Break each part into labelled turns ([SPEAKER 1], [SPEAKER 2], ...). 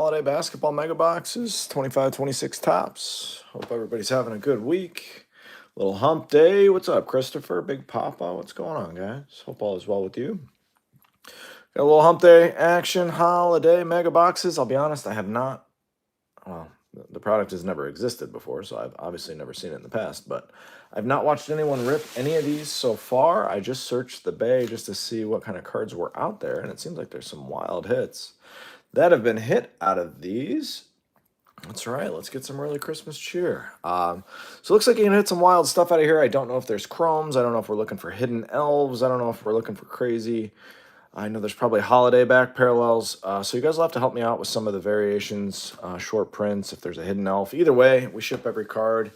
[SPEAKER 1] Holiday basketball mega boxes, 25, 26 tops. Hope everybody's having a good week. Little hump day. What's up, Christopher? Big Papa. What's going on, guys? Hope all is well with you. Got a little hump day action holiday mega boxes. I'll be honest, I have not. Well, the product has never existed before, so I've obviously never seen it in the past, but I've not watched anyone rip any of these so far. I just searched the bay just to see what kind of cards were out there, and it seems like there's some wild hits that have been hit out of these. That's right. Let's get some early Christmas cheer. So it looks like you can hit some wild stuff out of here. I don't know if there's chromes. I don't know if we're looking for hidden elves. I don't know if we're looking for crazy. I know there's probably holiday back parallels. So you guys will have to help me out with some of the variations, short prints, if there's a hidden elf. Either way, we ship every card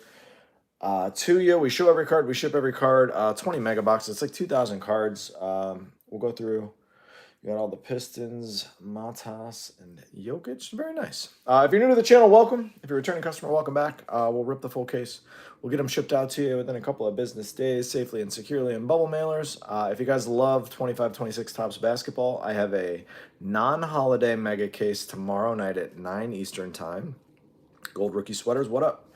[SPEAKER 1] to you. We show every card. We ship every card. 20 mega boxes. It's like 2,000 cards. We'll go through. You got all the Pistons, Matas, and Jokic. Very nice. If you're new to the channel, welcome. If you're a returning customer, welcome back. We'll rip the full case. We'll get them shipped out to you within a couple of business days, safely and securely in bubble mailers. If you guys love 25, 26 tops basketball, I have a non-holiday mega case tomorrow night at 9 Eastern time. Gold rookie sweaters, what up?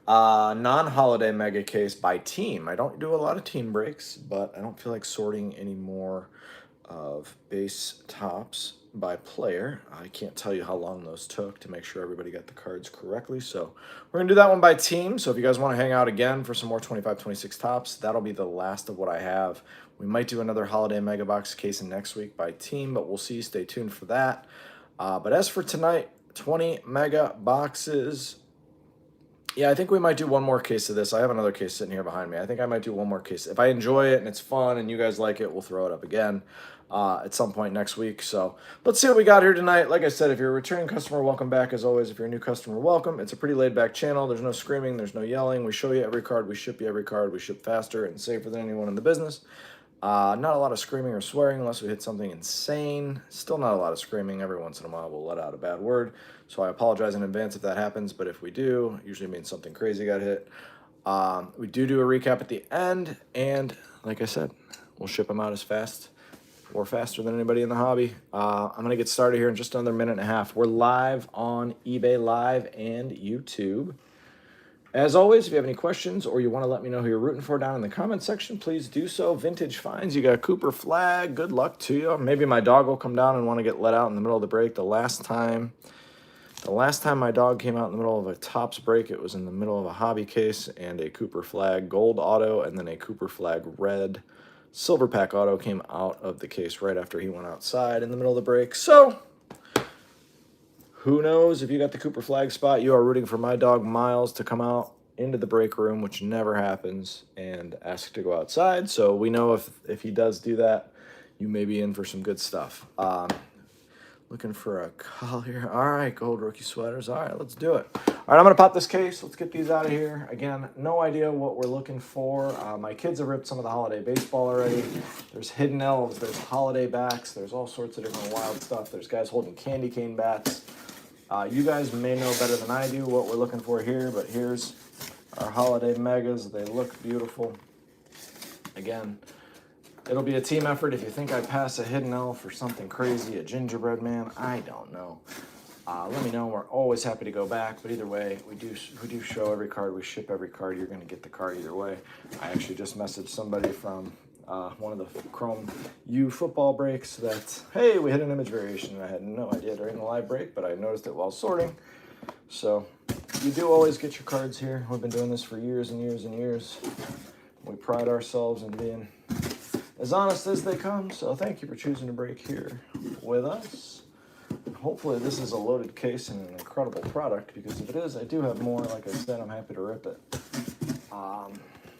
[SPEAKER 1] Non-holiday mega case by team. I don't do a lot of team breaks, but I don't feel like sorting any more of base tops by player. I can't tell you how long those took to make sure everybody got the cards correctly. So we're going to do that one by team. So if you guys want to hang out again for some more 25, 26 tops, that'll be the last of what I have. We might do another holiday mega box case in next week by team, but we'll see. Stay tuned for that. But as for tonight, 20 mega boxes. Yeah, I think we might do one more case of this. I have another case sitting here behind me. I think I might do one more case. If I enjoy it and it's fun and you guys like it, we'll throw it up again at some point next week. So let's see what we got here tonight. Like I said, if you're a returning customer, welcome back as always. If you're a new customer, welcome. It's a pretty laid-back channel. There's no screaming. There's no yelling. We show you every card. We ship you every card. We ship faster and safer than anyone in the business. Not a lot of screaming or swearing unless we hit something insane. Still not a lot of screaming. Every once in a while we'll let out a bad word. So I apologize in advance if that happens, but if we do, it usually means something crazy got hit. We do a recap at the end, and like I said, we'll ship them out as fast or faster than anybody in the hobby. I'm going to get started here in just another minute and a half. We're live on eBay Live and YouTube. As always, if you have any questions or you want to let me know who you're rooting for down in the comment section, please do so. Vintage finds, you got Cooper Flag. Good luck to you. Maybe my dog will come down and want to get let out in the middle of the break. The last time my dog came out in the middle of a Topps break, it was in the middle of a hobby case and a Cooper Flag gold auto, and then a Cooper Flag red silver pack auto came out of the case right after he went outside in the middle of the break. So who knows if you got the Cooper Flag spot, you are rooting for my dog Miles to come out into the break room, which never happens, and ask to go outside. So we know if he does do that, you may be in for some good stuff. Looking for a collar. All right, gold rookie sweaters. All right, let's do it. All right, I'm going to pop this case. Let's get these out of here. Again, no idea what we're looking for. My kids have ripped some of the holiday baseball already. There's hidden elves. There's holiday backs. There's all sorts of different wild stuff. There's guys holding candy cane bats. You guys may know better than I do what we're looking for here, but here's our holiday megas. They look beautiful. Again, it'll be a team effort. If you think I pass a hidden elf or something crazy, a gingerbread man, I don't know. Let me know. We're always happy to go back, but either way, we do show every card. We ship every card. You're going to get the card either way. I actually just messaged somebody from one of the Chrome U football breaks that, hey, we hit an image variation, and I had no idea during the live break, but I noticed it while sorting. So you do always get your cards here. We've been doing this for years and years and years. We pride ourselves in being as honest as they come, so thank you for choosing to break here with us. And hopefully this is a loaded case and an incredible product, because if it is, I do have more. Like I said, I'm happy to rip it.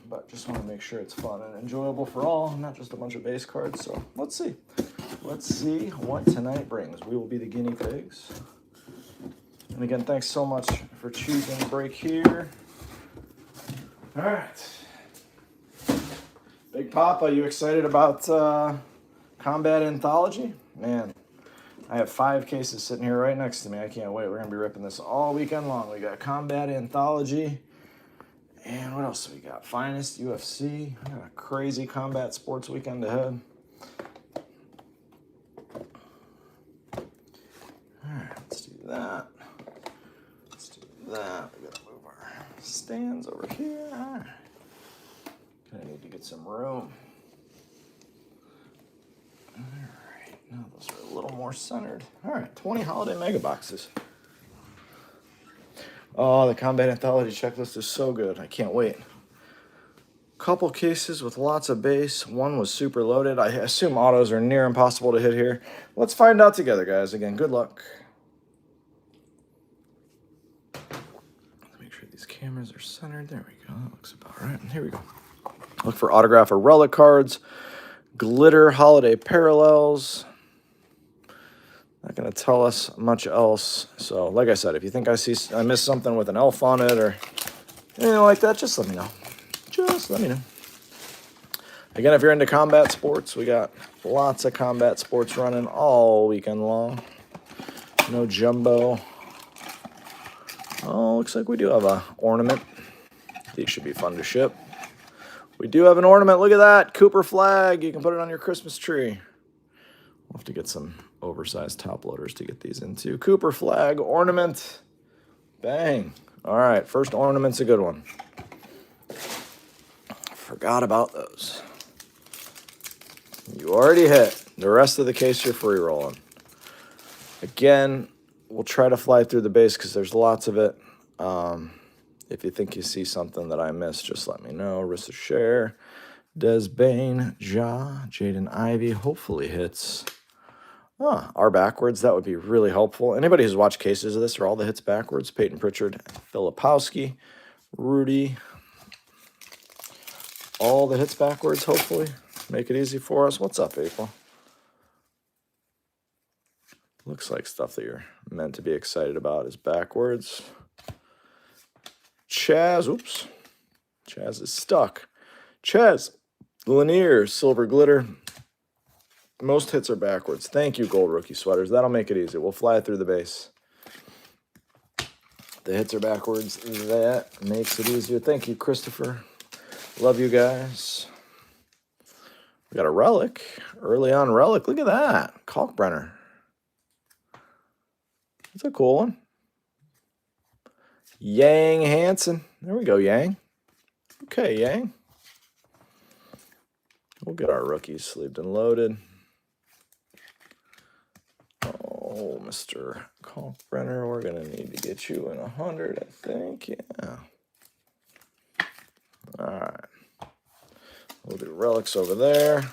[SPEAKER 1] But just want to make sure it's fun and enjoyable for all, not just a bunch of base cards. So let's see. Let's see what tonight brings. We will be the guinea pigs. And again, thanks so much for choosing to break here. All right. Big Papa, you excited about Combat Anthology? Man, I have 5 cases sitting here right next to me. I can't wait. We're going to be ripping this all weekend long. We got Combat Anthology. And what else do we got? Finest UFC. We got a crazy combat sports weekend ahead. All right, let's do that. Let's do that. We gotta move our stands over here. Gonna need to get some room. All right, now those are a little more centered. All right, 20 holiday mega boxes. Oh, the Combat Anthology checklist is so good. I can't wait. Couple cases with lots of base. One was super loaded. I assume autos are near impossible to hit here. Let's find out together, guys. Again, good luck. Make sure these cameras are centered. There we go. That looks about right. Here we go. Look for autograph or relic cards. Glitter holiday parallels. Not going to tell us much else. So, like I said, if you think I missed something with an elf on it or anything like that, just let me know. Just let me know. Again, if you're into combat sports, we got lots of combat sports running all weekend long. No jumbo. Oh, looks like we do have an ornament. These should be fun to ship. We do have an ornament. Look at that. Cooper flag. You can put it on your Christmas tree. We'll have to get some oversized top loaders to get these into. Cooper flag ornament. Bang. All right. First ornament's a good one. Forgot about those. You already hit. The rest of the case you're free rolling. Again, we'll try to fly through the base because there's lots of it. If you think you see something that I missed, just let me know. Rissa Share, Des Bane, Jaden Ivey, hopefully hits. Our backwards, that would be really helpful. Anybody who's watched cases of this are all the hits backwards. Peyton Pritchard, Filipowski, Rudy. All the hits backwards, hopefully. Make it easy for us. What's up, April? Looks like stuff that you're meant to be excited about is backwards. Chaz, oops. Chaz is stuck. Chaz, Lanier, silver glitter. Most hits are backwards. Thank you, Gold Rookie Sweaters. That'll make it easy. We'll fly through the base. The hits are backwards. That makes it easier. Thank you, Christopher. Love you guys. We got a relic. Early on relic. Look at that. Kalkbrenner. That's a cool one. Yang Hansen. There we go, Yang. Okay, Yang. We'll get our rookies sleeved and loaded. Oh, Mr. Kalkbrenner, we're going to need to get you in 100, I think. Yeah. All right. We'll do relics over there.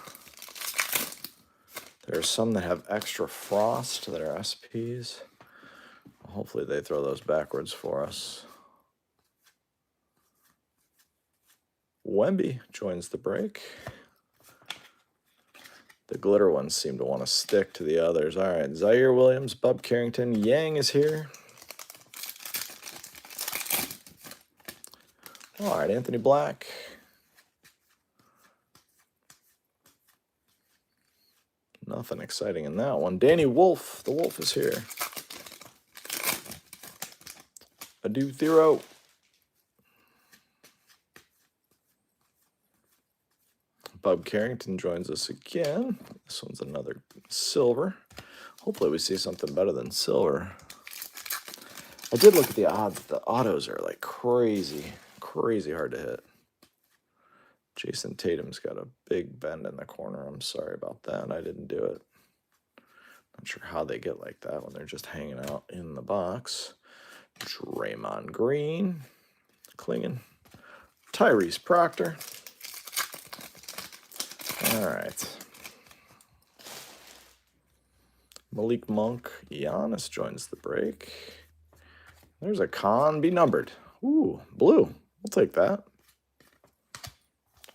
[SPEAKER 1] There's some that have extra frost that are SPs. Hopefully they throw those backwards for us. Wemby joins the break. The glitter ones seem to want to stick to the others. All right, Zaire Williams, Bub Carrington, Yang is here. All right, Anthony Black. Nothing exciting in that one. Danny Wolf, the Wolf is here. Adu Thero. Bub Carrington joins us again. This one's another silver. Hopefully we see something better than silver. I did look at the odds. The autos are like crazy hard to hit. Jason Tatum's got a big bend in the corner. I'm sorry about that. I didn't do it. Not sure how they get like that when they're just hanging out in the box. Draymond Green, Klingon, Tyrese Proctor. All right. Malik Monk, Giannis joins the break. There's a con, be numbered. Ooh, blue. We'll take that.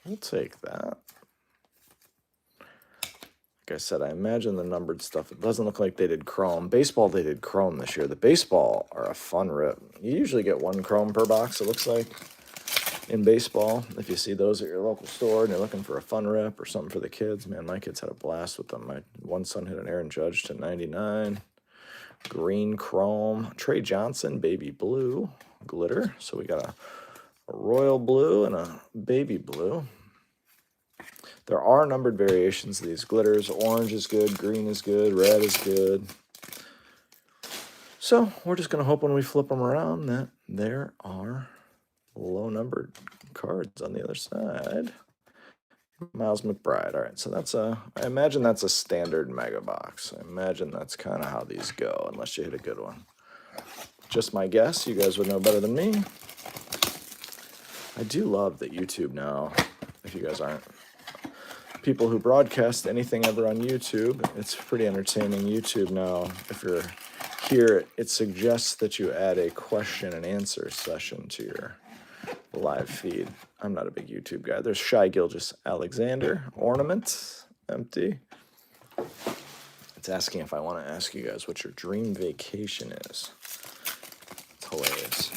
[SPEAKER 1] We'll take that. Like I said, I imagine the numbered stuff, it doesn't look like they did chrome. Baseball, they did chrome this year. The baseball are a fun rip. You usually get one chrome per box, it looks like, in baseball. If you see those at your local store and you're looking for a fun rip or something for the kids, man, my kids had a blast with them. My one son hit an Aaron Judge to 99. Green chrome. Trey Johnson, baby blue, glitter. So we got a royal blue and a baby blue. There are numbered variations of these glitters. Orange is good, green is good, red is good. So we're just going to hope when we flip them around that there are low-numbered cards on the other side. Miles McBride. All right, so that's I imagine that's a standard mega box. I imagine that's kind of how these go, unless you hit a good one. Just my guess. You guys would know better than me. I do love that YouTube now, if you guys aren't people who broadcast anything ever on YouTube, it's pretty entertaining. YouTube now, if you're here, it suggests that you add a question and answer session to your live feed. I'm not a big YouTube guy. There's Shai Gilgeous-Alexander, ornament, empty. It's asking if I want to ask you guys what your dream vacation is. It's hilarious.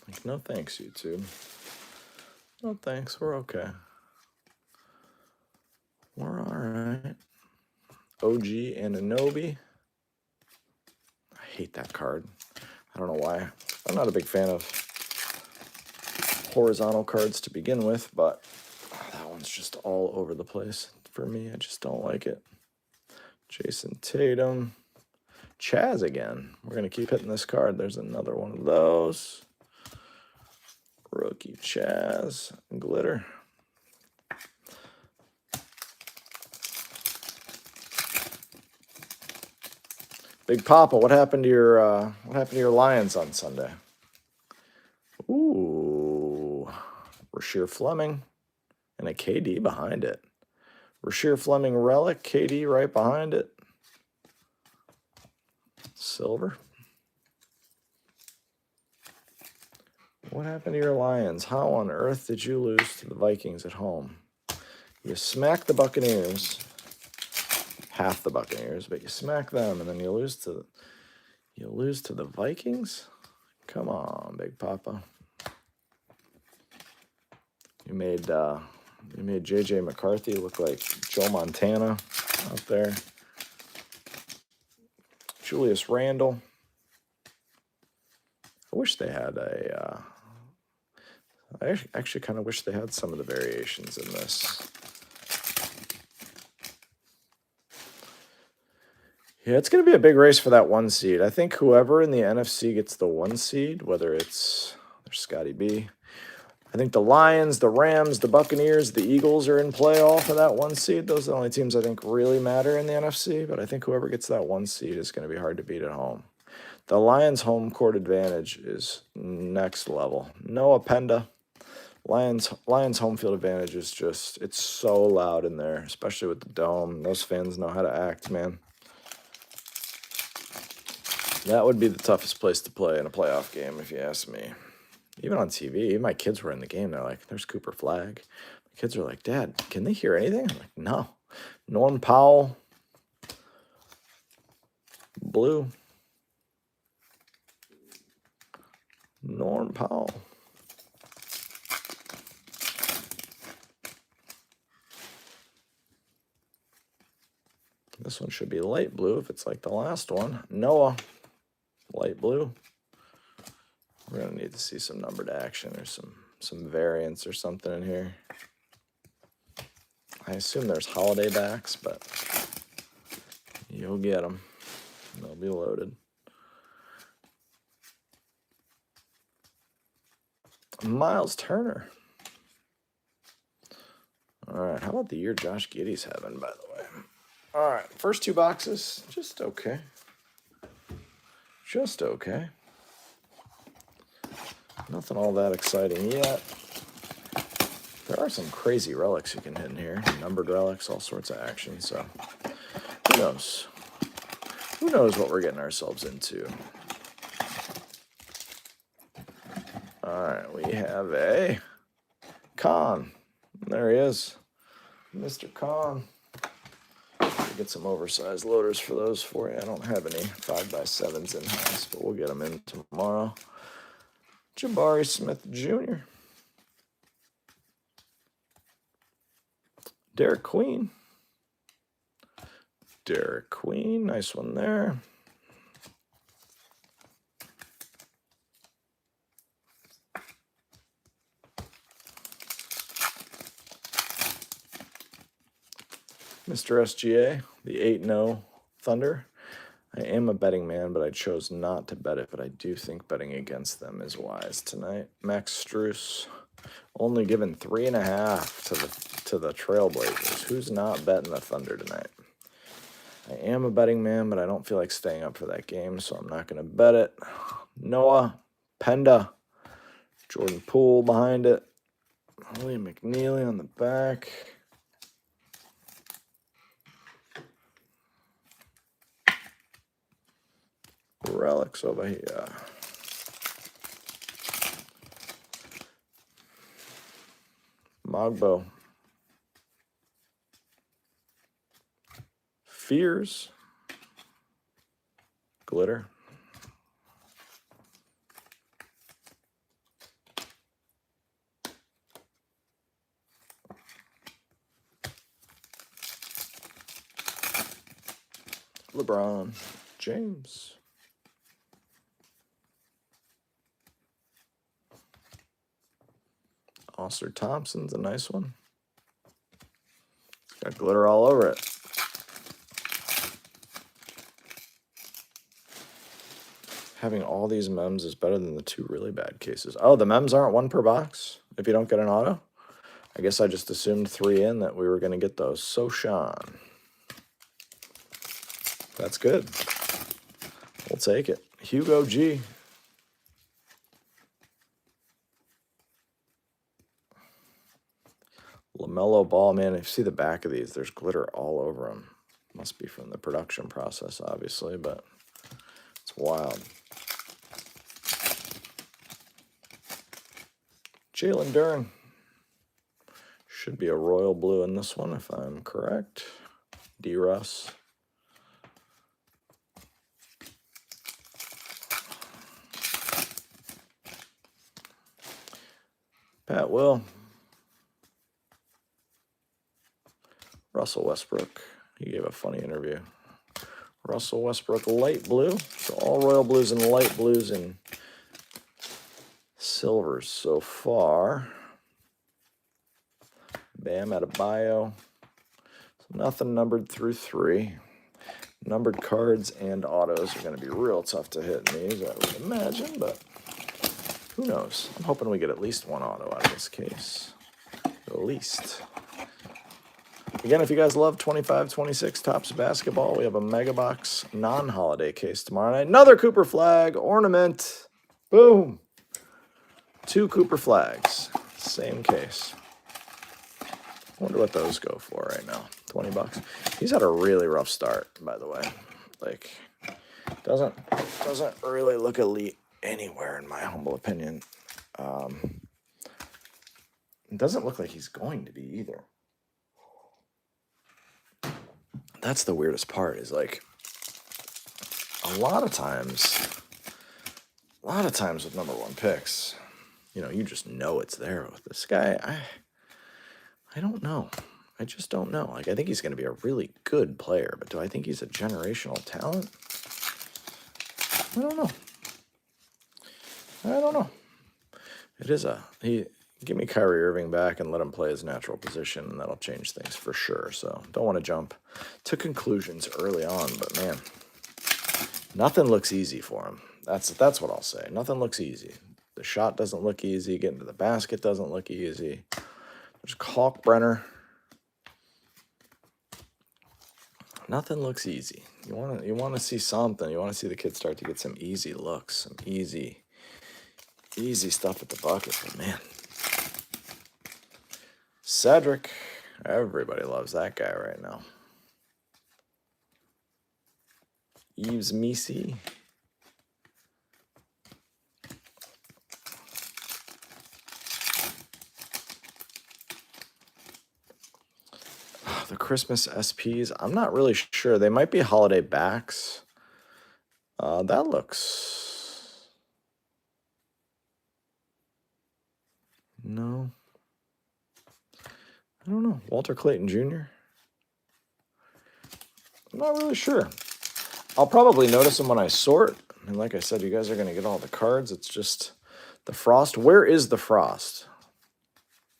[SPEAKER 1] Like, no thanks, YouTube. No thanks, we're okay. We're all right. OG Anunoby. I hate that card. I don't know why. I'm not a big fan of horizontal cards to begin with, but that one's just all over the place for me. I just don't like it. Jason Tatum. Chaz again. We're going to keep hitting this card. There's another one of those. Rookie Chaz. Glitter. Big Papa, what happened to your Lions on Sunday? Ooh, Rasheer Fleming and a KD behind it. Rasheer Fleming relic, KD right behind it. Silver. What happened to your Lions? How on earth did you lose to the Vikings at home? You smack the Buccaneers, half the Buccaneers, but you smack them, and then you lose to the Vikings. Come on, Big Papa. You made JJ McCarthy look like Joe Montana out there. Julius Randle. I wish they had I actually kind of wish they had some of the variations in this. Yeah, it's going to be a big race for that 1 seed. I think whoever in the NFC gets the 1 seed, whether there's Scotty B. I think the Lions, the Rams, the Buccaneers, the Eagles are in play all for that 1 seed. Those are the only teams I think really matter in the NFC, but I think whoever gets that 1 seed is going to be hard to beat at home. The Lions' home court advantage is next level. No Appenda. Lions' home field advantage is just, it's so loud in there, especially with the dome. Those fans know how to act, man. That would be the toughest place to play in a playoff game, if you ask me. Even on TV, my kids were in the game. They're like, there's Cooper Flag. My kids are like, Dad, can they hear anything? I'm like, no. Norm Powell. Blue. Norm Powell. This one should be light blue if it's like the last one. Noah. Light blue. We're going to need to see some numbered action or some variants or something in here. I assume there's holiday backs, but you'll get them. They'll be loaded. Miles Turner. All right, how about the year Josh Giddey's having, by the way? All right, first 2 boxes, just okay. Just okay. Nothing all that exciting yet. There are some crazy relics you can hit in here. Numbered relics, all sorts of action, so who knows? Who knows what we're getting ourselves into? All right, we have a Khan. There he is. Mr. Khan. Get some oversized loaders for those for you. I don't have any 5x7s in-house, but we'll get them in tomorrow. Jabari Smith Jr. Derek Queen. Derek Queen, nice one there. Mr. SGA, the 8-0 Thunder. I am a betting man, but I chose not to bet it. But I do think betting against them is wise tonight. Max Strus only given 3.5 to the Trailblazers. Who's not betting the Thunder tonight? I am a betting man, but I don't feel like staying up for that game, so I'm not going to bet it. Noah, Penda, Jordan Poole behind it. William McNeely on the back. Relics over here. Mogbo. Fears. Glitter. LeBron James. Oscar Thompson's a nice one. It's got glitter all over it. Having all these mems is better than the 2 really bad cases. Oh, the mems aren't 1 per box if you don't get an auto? I guess I just assumed 3 in that we were going to get those. So, Sean. That's good. We'll take it. Hugo G. LaMelo Ball, man, if you see the back of these, there's glitter all over them. Must be from the production process, obviously, but it's wild. Jalen Duren. Should be a royal blue in this one, if I'm correct. D. Russ. Pat Will. Russell Westbrook. He gave a funny interview. Russell Westbrook light blue. So all royal blues and light blues and silvers so far. Bam Adebayo. So nothing numbered through 3. Numbered cards and autos are going to be real tough to hit in these, I would imagine, but who knows? I'm hoping we get at least 1 auto out of this case. At least. Again, if you guys love 25-26 Topps basketball, we have a Mega Box non-holiday case tomorrow night. Another Cooper Flag ornament. Boom. 2 Cooper Flags. Same case. Wonder what those go for right now. $20. He's had a really rough start, by the way. Like, doesn't really look elite anywhere, in my humble opinion. It doesn't look like he's going to be either. That's the weirdest part, is like a lot of times with number 1 picks, you know, you just know it's there. With this guy, I don't know. I just don't know. Like, I think he's going to be a really good player, but do I think he's a generational talent? I don't know. It is give me Kyrie Irving back and let him play his natural position, and that'll change things for sure. So don't want to jump to conclusions early on, but man, nothing looks easy for him. That's what I'll say. Nothing looks easy. The shot doesn't look easy. Getting to the basket doesn't look easy. There's Kalkbrenner. Nothing looks easy. You want to see something. You want to see the kid start to get some easy looks, some easy stuff at the bucket. But man, Cedric, everybody loves that guy right now. Yves Missi. The Christmas SPs, I'm not really sure. They might be holiday backs. That looks... No. I don't know. Walter Clayton Jr.? I'm not really sure. I'll probably notice them when I sort. And like I said, you guys are going to get all the cards. It's just the frost. Where is the frost?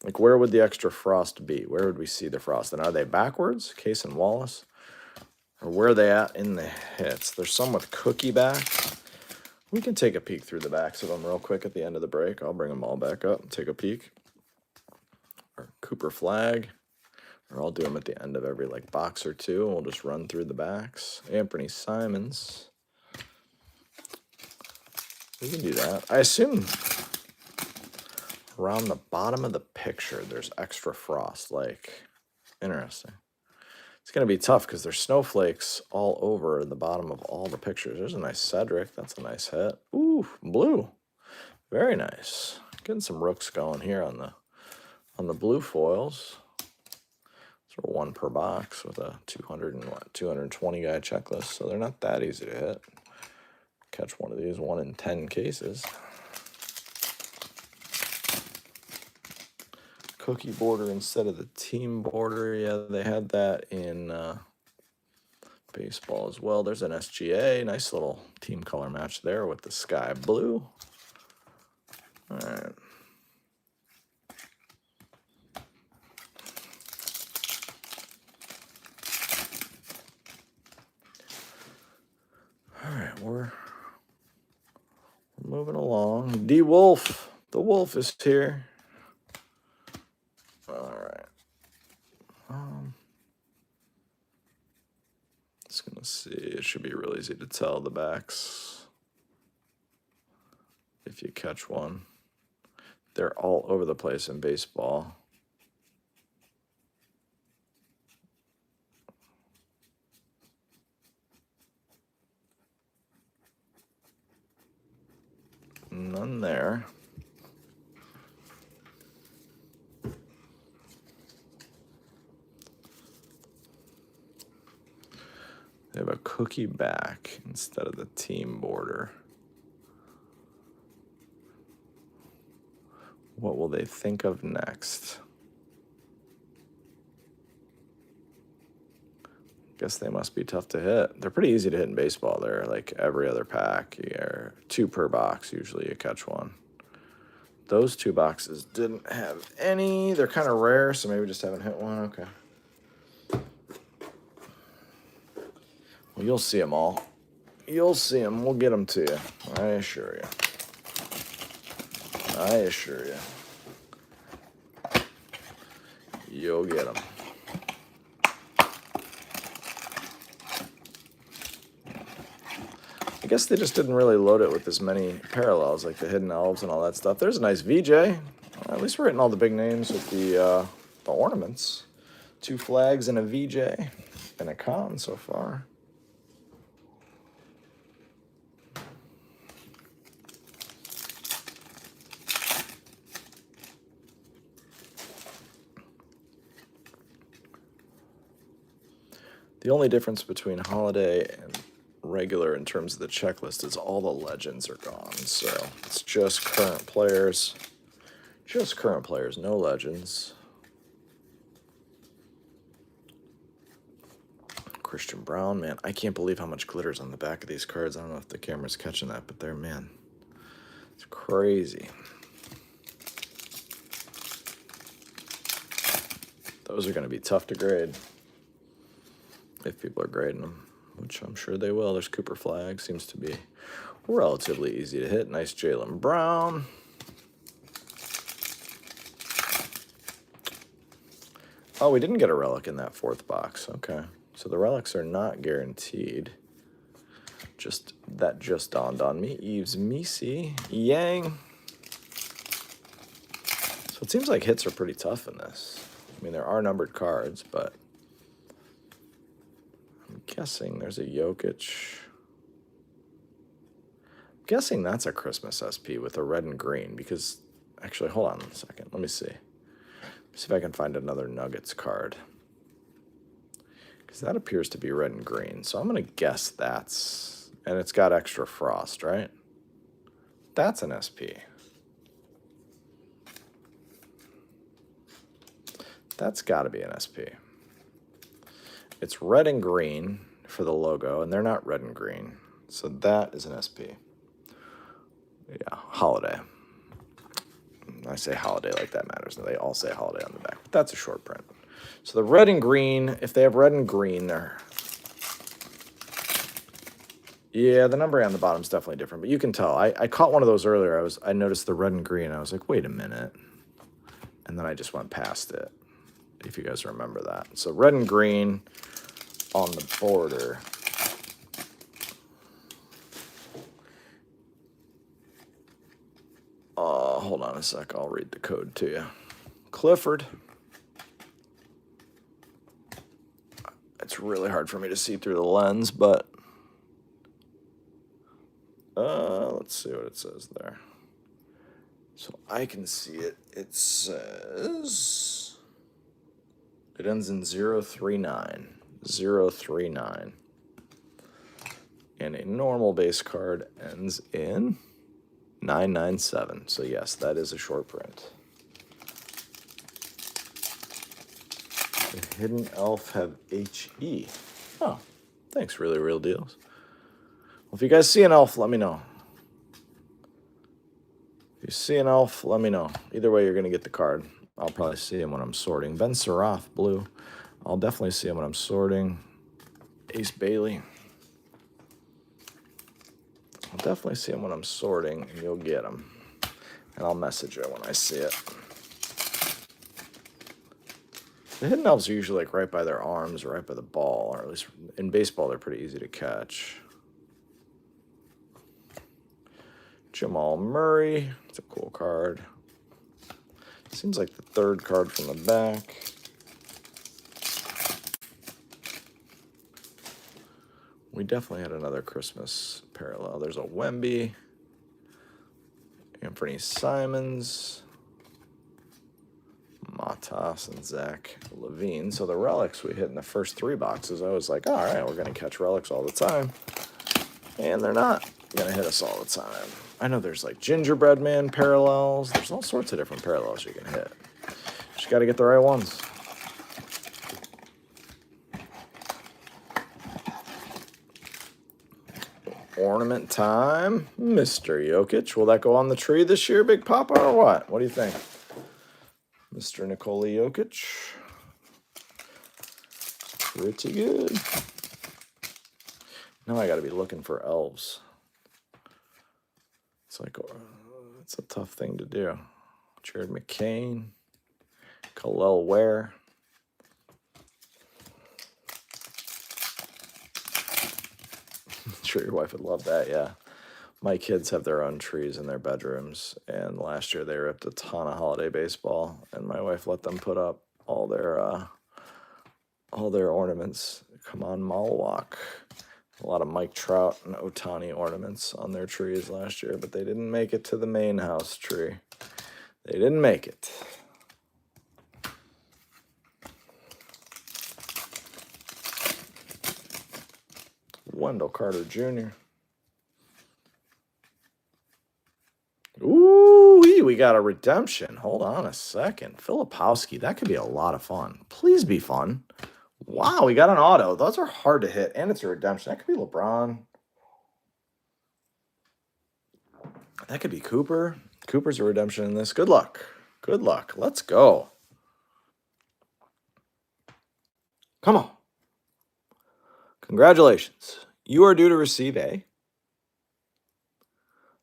[SPEAKER 1] Like, where would the extra frost be? Where would we see the frost? And are they backwards? Case and Wallace. or where are they at in the hits? There's some with cookie backs. We can take a peek through the backs of them real quick at the end of the break. I'll bring them all back up and take a peek. Or Cooper Flag. Or I'll do them at the end of every like box or two. And we'll just run through the backs. Anthony Simons. We can do that. I assume around the bottom of the picture there's extra frost. Like, interesting. It's going to be tough because there's snowflakes all over the bottom of all the pictures. There's a nice Cedric. That's a nice hit. Ooh, blue. Very nice. Getting some rooks going here on the blue foils. Sort of one per box with a 220 guy checklist. So they're not that easy to hit. Catch one of these 1 in 10 cases. Cookie border instead of the team border. Yeah, they had that in baseball as well. There's an SGA. Nice little team color match there with the sky blue. All right. All right, we're moving along. D Wolf. The Wolf is here. All right. Just gonna see. It should be real easy to tell the backs if you catch one. They're all over the place in baseball. None there. They have a cookie back instead of the team border. What will they think of next? Guess they must be tough to hit. They're pretty easy to hit in baseball. They're like every other pack. You're 2 per box. Usually you catch one. Those 2 boxes didn't have any. They're kind of rare, so maybe just haven't hit one. Okay. Well, you'll see them all. You'll see them. We'll get them to you. I assure you. I assure you. You'll get them. I guess they just didn't really load it with as many parallels, like the Hidden Elves and all that stuff. There's a nice VJ. At least we're hitting all the big names with the ornaments. 2 flags and a VJ and a con so far. The only difference between holiday and regular in terms of the checklist is all the legends are gone. So it's just current players. Just current players, no legends. Christian Brown, man, I can't believe how much glitter's on the back of these cards. I don't know if the camera's catching that, but they're, man, it's crazy. Those are going to be tough to grade if people are grading them, which I'm sure they will. There's Cooper Flag, seems to be relatively easy to hit. Nice Jaylen Brown. Oh, we didn't get a relic in that 4th box. Okay. So the relics are not guaranteed. That just dawned on me. Eves Misi, Yang. So it seems like hits are pretty tough in this. I mean, there are numbered cards, but I'm guessing there's a Jokic. I'm guessing that's a Christmas SP with a red and green because, actually, hold on a second. Let me see. See if I can find another Nuggets card. Because that appears to be red and green. So I'm going to guess that's... And it's got extra frost, right? That's an SP. That's got to be an SP. It's red and green for the logo, and they're not red and green. So that is an SP. Yeah, holiday. I say holiday like that matters. They all say holiday on the back. But that's a short print. So the red and green, if they have red and green, they're Yeah, the numbering on the bottom is definitely different, but you can tell. I caught one of those earlier. I noticed the red and green. I was like, wait a minute. And then I just went past it, if you guys remember that. So red and green on the border. Hold on a sec. I'll read the code to you. Clifford. It's really hard for me to see through the lens, but let's see what it says there. So I can see it. It says it ends in 039. 039. And a normal base card ends in 997. So yes, that is a short print. The Hidden Elf have HE. Oh, thanks, Really Real Deals. Well, if you guys see an elf, let me know. If you see an elf, let me know. Either way, you're going to get the card. I'll probably see him when I'm sorting. Ben Saroff, blue. I'll definitely see him when I'm sorting. Ace Bailey. I'll definitely see him when I'm sorting, and you'll get him. And I'll message you when I see it. The hidden elves are usually like right by their arms or right by the ball, or at least in baseball they're pretty easy to catch. Jamal Murray, it's a cool card. Seems like the third card from the back. We definitely had another Christmas parallel. There's a Wemby, Anthony Simons, Matas, and Zach Levine. So the relics we hit in the first 3 boxes, I was like, all right, we're going to catch relics all the time. And they're not going to hit us all the time. I know there's like Gingerbread Man parallels. There's all sorts of different parallels you can hit. Just got to get the right ones. Ornament time. Mr. Jokic. Will that go on the tree this year, Big Papa, or what? What do you think? Mr. Nikola Jokic. Pretty good. Now I got to be looking for elves. It's like, it's a tough thing to do. Jared McCain. Khalil Ware. I'm sure your wife would love that, yeah. My kids have their own trees in their bedrooms, and last year they ripped a ton of holiday baseball, and my wife let them put up all their ornaments. Come on, Malwalk. A lot of Mike Trout and Otani ornaments on their trees last year, but they didn't make it to the main house tree. They didn't make it. Wendell Carter Jr. Ooh, we got a redemption. Hold on a second. Filipowski, that could be a lot of fun. Please be fun. Wow, we got an auto. Those are hard to hit, and it's a redemption. That could be LeBron. That could be Cooper. Cooper's a redemption in this. Good luck. Good luck. Let's go. Come on. Congratulations. You are due to receive a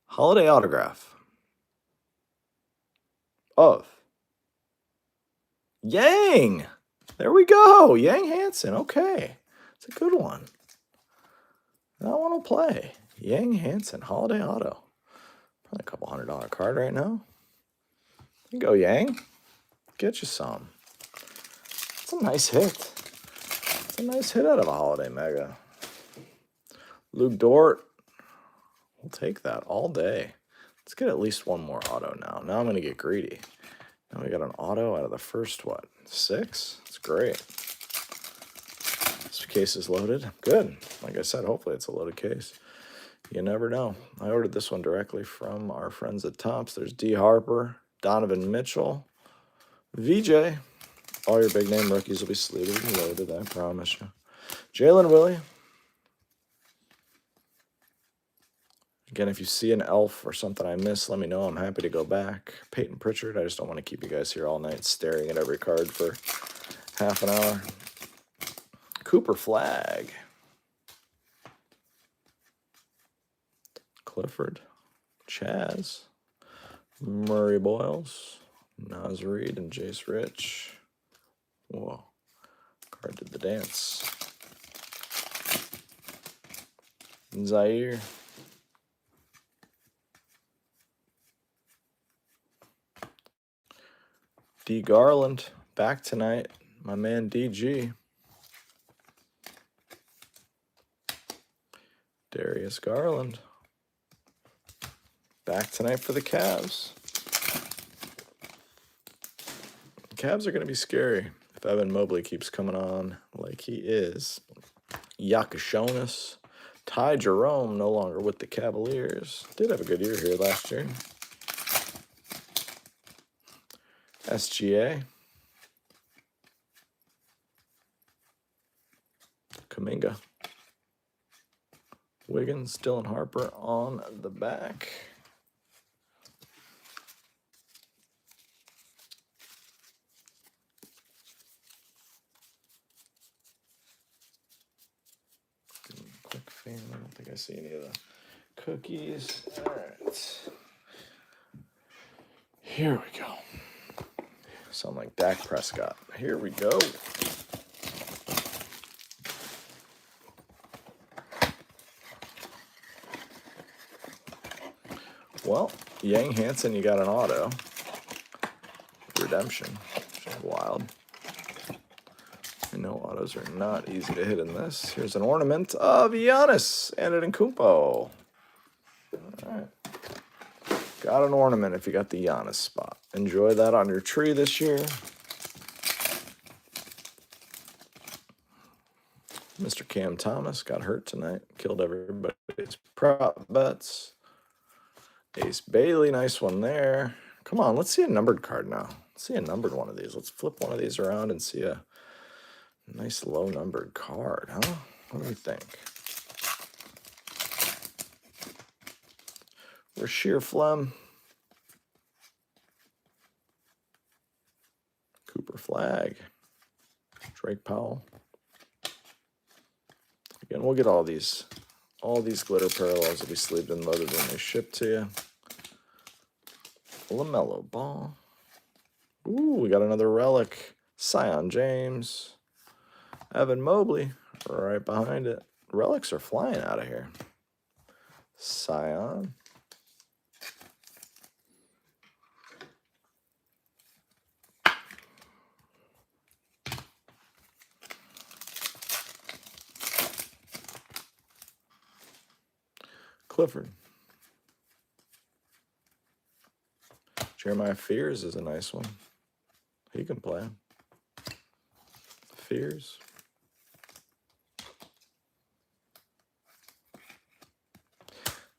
[SPEAKER 1] holiday autograph of Yang. There we go. Yang Hansen. Okay. It's a good one. That one will play. Yang Hansen, holiday auto. Probably a couple $100 card right now. There you go, Yang. Get you some. It's a nice hit. It's a nice hit out of a holiday mega. Luke Dort. We'll take that all day. Let's get at least one more auto now. Now I'm going to get greedy. Now we got an auto out of the first, 6? It's great. This case is loaded. Good. Like I said, hopefully it's a loaded case. You never know. I ordered this one directly from our friends at Topps. There's D. Harper, Donovan Mitchell, VJ. All your big name rookies will be sleeved and loaded, I promise you. Jalen Willie. Again, if you see an elf or something I missed, let me know. I'm happy to go back. Peyton Pritchard. I just don't want to keep you guys here all night staring at every card for half an hour. Cooper Flag. Clifford, Chaz, Murray Boyles, Nas Reed, and Jace Rich. Whoa, card did the dance. Zaire. D. Garland, back tonight. My man DG. Darius Garland. Back tonight for the Cavs. The Cavs are going to be scary if Evan Mobley keeps coming on like he is. Yakashonis. Ty Jerome, no longer with the Cavaliers. Did have a good year here last year. SGA. Kuminga. Wiggins, Dylan Harper on the back. Quick fan. I don't think I see any of the cookies. All right. Here we go. Sound like Dak Prescott. Here we go. Well, Yang Hansen, you got an auto. Redemption. Wild. I know autos are not easy to hit in this. Here's an ornament of Giannis Antetokounmpo. All right. Got an ornament if you got the Giannis spot. Enjoy that on your tree this year. Mr. Cam Thomas got hurt tonight. Killed everybody's prop bets. Ace Bailey, nice one there. Come on, let's see a numbered card now. Let's see a numbered one of these. Let's flip one of these around and see a nice low numbered card, huh? What do we think? Rasheer Flem. Cooper Flag. Drake Powell. Again, we'll get all these glitter parallels will be sleeved and loaded when they ship to you. LaMelo Ball. Ooh, we got another relic. Sion James. Evan Mobley right behind it. Relics are flying out of here. Sion. Clifford. Jeremiah Fears is a nice one. He can play. Fears.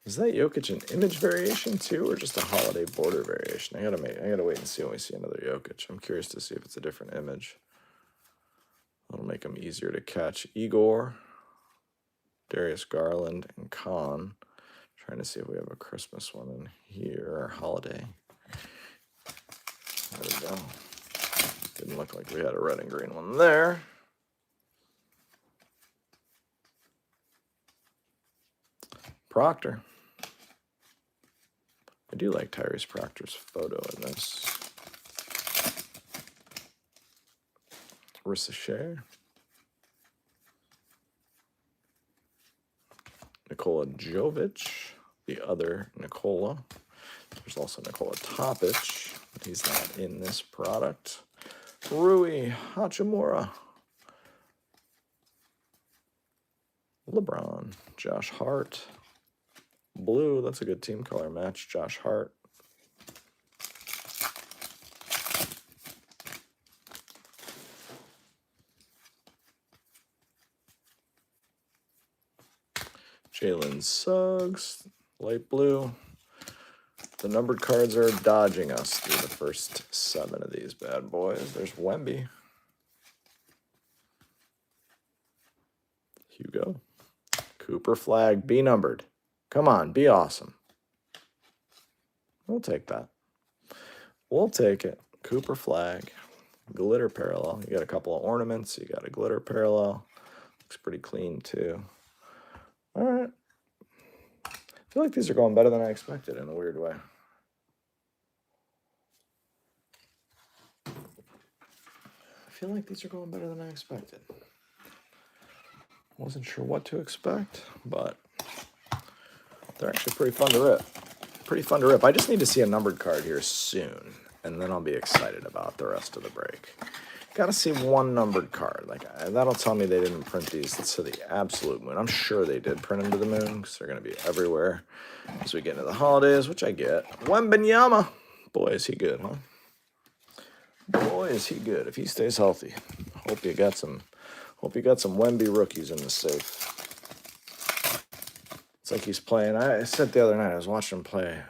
[SPEAKER 1] Is that Jokic an image variation too, or just a holiday border variation? I gotta wait and see when we see another Jokic. I'm curious to see if it's a different image. That'll make them easier to catch. Igor, Darius Garland, and Khan. Trying to see if we have a Christmas one in here, or holiday. There we go. Didn't look like we had a red and green one there. Proctor. I do like Tyrese Proctor's photo in this. Rissa Shea. Nikola Jovic, the other Nikola. There's also Nikola Topic. He's not in this product. Rui Hachimura. LeBron. Josh Hart. Blue, that's a good team color match. Josh Hart. Jalen Suggs, light blue. The numbered cards are dodging us through the first 7 of these bad boys. There's Wemby. Hugo. Cooper Flag, be numbered. Come on, be awesome. We'll take that. We'll take it. Cooper Flag. Glitter parallel. You got a couple of ornaments. You got a glitter parallel. Looks pretty clean too. All right. feel like these are going better than I expected in a weird way. I feel like these are going better than I expected. Wasn't sure what to expect, but they're actually pretty fun to rip. Pretty fun to rip. I just need to see a numbered card here soon, and then I'll be excited about the rest of the break. Got to see one numbered card. Like that'll tell me they didn't print these to the absolute moon. I'm sure they did print them to the moon because they're going to be everywhere as we get into the holidays, which I get. Wembanyama. Boy, is he good, huh? Boy, is he good. If he stays healthy. Hope you got some Wemby rookies in the safe. It's like he's playing. I said the other night, I was watching him play.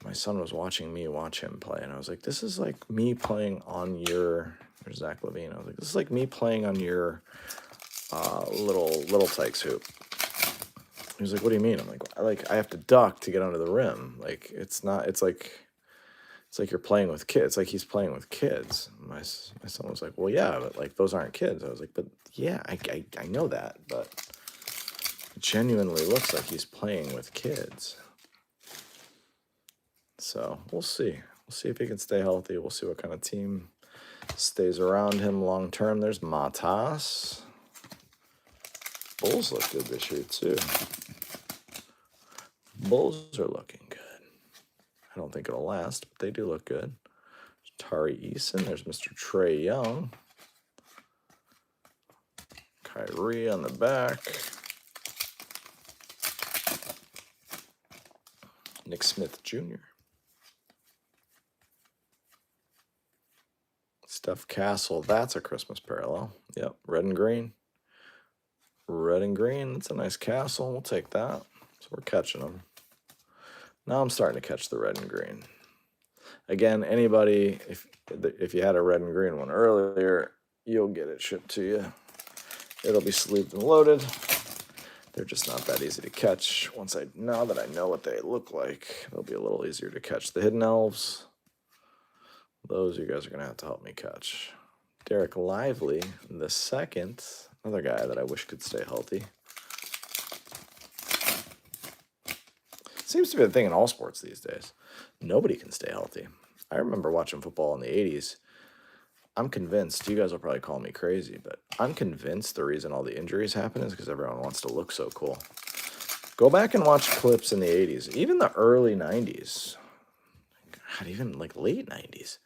[SPEAKER 1] My son was watching me watch him play, and I was like, this is like me playing on your... There's Zach Levine. I was like, this is like me playing on your little Tykes hoop. He was like, what do you mean? I'm like, I have to duck to get under the rim. Like, it's like you're playing with kids. It's like he's playing with kids. My son was like, well, yeah, but like those aren't kids. I was like, but yeah, I know that, but it genuinely looks like he's playing with kids. So we'll see. We'll see if he can stay healthy. We'll see what kind of team stays around him long term. There's Matas. Bulls look good this year too. Bulls are looking good. I don't think it'll last, but they do look good. Tari Eason. There's Mr. Trey Young. Kyrie on the back. Nick Smith Jr. Steph Castle. That's a Christmas parallel. Yep. Red and green. Red and green. That's a nice Castle. We'll take that. So we're catching them. Now I'm starting to catch the red and green. Again, anybody, if you had a red and green one earlier, you'll get it shipped to you. It'll be sleeved and loaded. They're just not that easy to catch. Now that I know what they look like, they'll be a little easier to catch. The Hidden Elves, those you guys are going to have to help me catch. Derek Lively, the second, another guy that I wish could stay healthy. Seems to be the thing in all sports these days. Nobody can stay healthy. I remember watching football in the 80s. I'm convinced, you guys will probably call me crazy, but I'm convinced the reason all the injuries happen is because everyone wants to look so cool. Go back and watch clips in the 80s, even the early 90s. God, even like late 90s.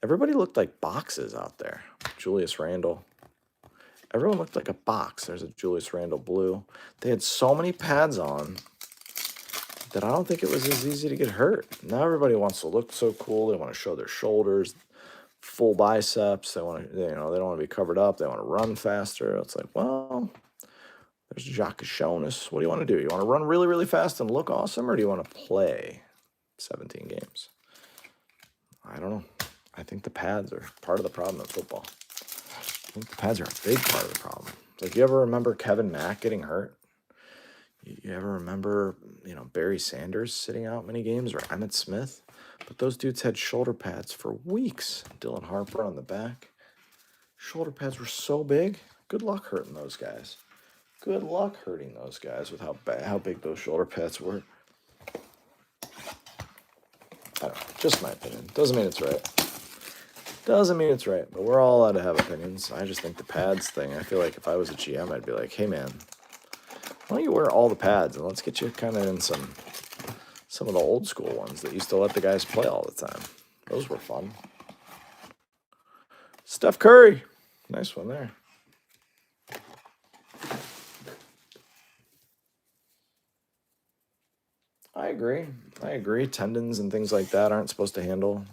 [SPEAKER 1] Everybody looked like boxes out there. Julius Randle. Everyone looked like a box. There's a Julius Randle blue. They had so many pads on that I don't think it was as easy to get hurt. Now everybody wants to look so cool. They want to show their shoulders, full biceps. They want to, they don't want to be covered up. They want to run faster. It's like, well, there's Jacques Jonas. What do you want to do? You want to run really, really fast and look awesome, or do you want to play 17 games? I don't know. I think the pads are part of the problem in football. I think the pads are a big part of the problem. Like, you ever remember Kevin Mack getting hurt? You ever remember, Barry Sanders sitting out many games, or Emmitt Smith? But those dudes had shoulder pads for weeks. Dylan Harper on the back. Shoulder pads were so big. Good luck hurting those guys. Good luck hurting those guys with how big those shoulder pads were. I don't know. Just my opinion. Doesn't mean it's right. Doesn't mean it's right. But we're all allowed to have opinions. I just think the pads thing, I feel like if I was a GM, I'd be like, hey, man, why don't you wear all the pads and let's get you kind of in some of the old school ones that used to let the guys play all the time. Those were fun. Steph Curry. Nice one there. I agree. Tendons and things like that aren't supposed to handle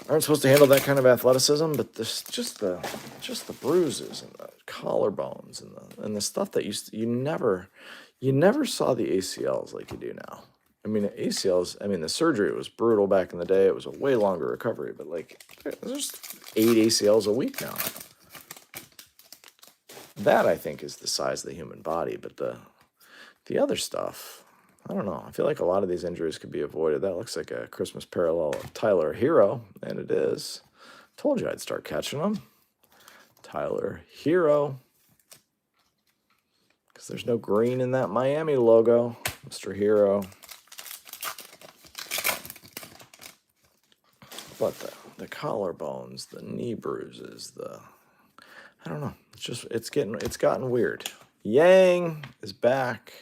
[SPEAKER 1] that kind of athleticism, but this just the bruises and the collarbones and the stuff that you never saw the ACLs like you do now. I mean, the surgery was brutal back in the day. It was a way longer recovery, but like there's 8 ACLs a week now. That, I think, is the size of the human body, but the other stuff, I don't know. I feel like a lot of these injuries could be avoided. That looks like a Christmas parallel of Tyler Hero, and it is. Told you I'd start catching them. Tyler Hero. because there's no green in that Miami logo, Mr. Hero. But the collarbones, the knee bruises, I don't know. It's gotten weird. Yang is back.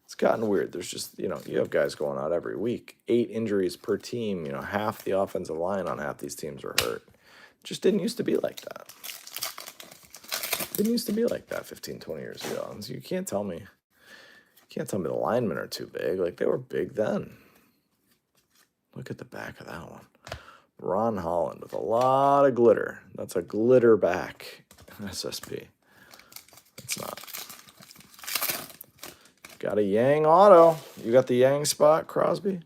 [SPEAKER 1] It's gotten weird. There's just, you have guys going out every week. 8 injuries per team. Half the offensive line on half these teams are hurt. It just didn't used to be like that. Didn't used to be like that 15, 20 years ago. And so you can't tell me the linemen are too big. Like, they were big then. Look at the back of that one. Ron Holland with a lot of glitter. That's a glitter back SSP. It's not. Got a Yang auto. You got the Yang spot, Crosby?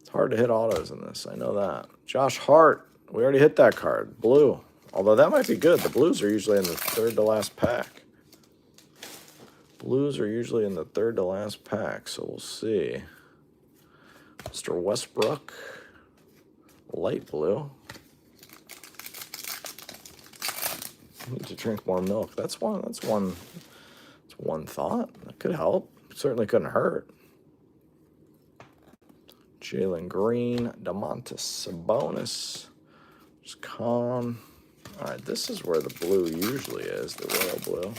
[SPEAKER 1] It's hard to hit autos in this. I know that. Josh Hart. We already hit that card. Blue. Although that might be good. The blues are usually in the third to last pack. Blues are usually in the third to last pack, so we'll see. Mr. Westbrook. Light blue. I need to drink more milk. That's one thought. That could help. Certainly couldn't hurt. Jalen Green, Domantas Sabonis. Just calm. All right, this is where the blue usually is, the royal blue.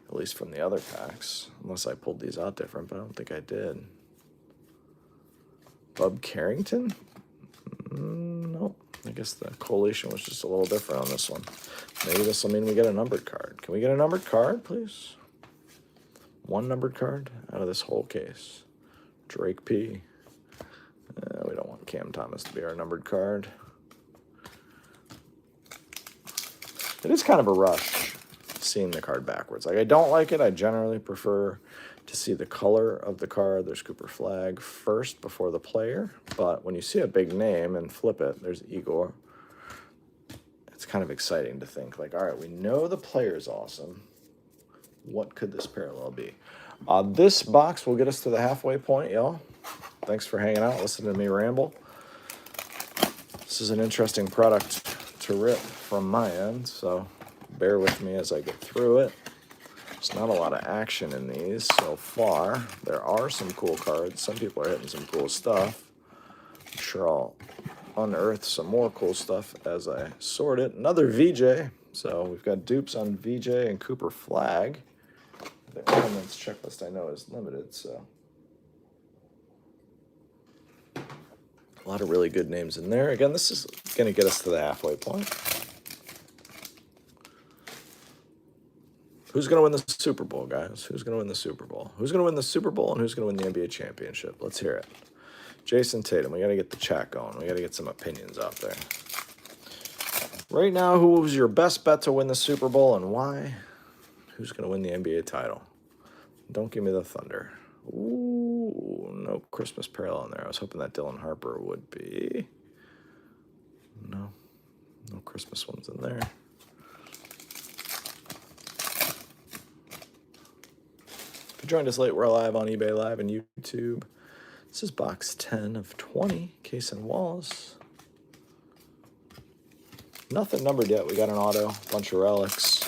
[SPEAKER 1] At least from the other packs. Unless I pulled these out different, but I don't think I did. Bub Carrington? Nope. I guess the collation was just a little different on this one. Maybe this will mean we get a numbered card. Can we get a numbered card, please? One numbered card out of this whole case. Drake P. We don't want Cam Thomas to be our numbered card. It is kind of a rush seeing the card backwards. Like, I don't like it. I generally prefer to see the color of the card. There's Cooper Flag first before the player. But when you see a big name and flip it, there's Igor. It's kind of exciting to think, like, all right, we know the player's awesome. What could this parallel be? This box will get us to the halfway point, y'all. Thanks for hanging out, listening to me ramble. This is an interesting product to rip from my end, so bear with me as I get through it. There's not a lot of action in these so far. There are some cool cards. Some people are hitting some cool stuff. I'm sure I'll unearth some more cool stuff as I sort it. Another VJ. So we've got dupes on VJ and Cooper Flag. The elements checklist I know is limited, so a lot of really good names in there. Again, this is going to get us to the halfway point. Who's going to win the Super Bowl, guys? Who's going to win the Super Bowl? Who's going to win the Super Bowl and who's going to win the NBA championship? Let's hear it. Jason Tatum, we got to get the chat going. We got to get some opinions out there. Right now, who was your best bet to win the Super Bowl and why? Who's going to win the NBA title? Don't give me the Thunder. Ooh, no Christmas parallel in there. I was hoping that Dylan Harper would be. No Christmas ones in there. If you joined us late, we're live on eBay Live and YouTube. This is box 10 of 20, Case and Wallace. Nothing numbered yet. We got an auto, bunch of relics.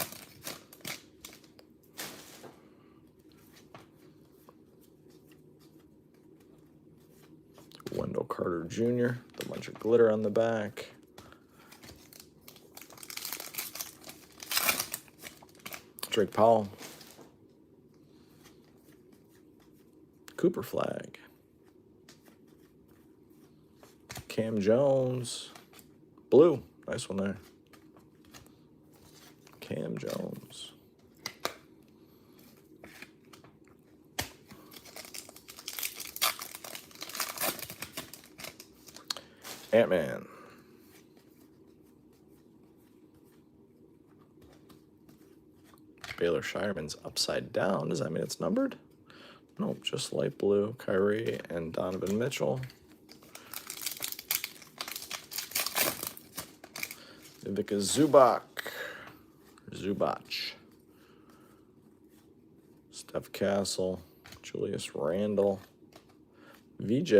[SPEAKER 1] Wendell Carter Jr., a bunch of glitter on the back. Drake Powell. Cooper Flag. Cam Jones. Blue. Nice one there. Cam Jones. Ant-Man. Baylor Shireman's upside down. Does that mean it's numbered? Nope, just light blue. Kyrie and Donovan Mitchell. Ivica Zubac. Steph Castle. Julius Randle. VJ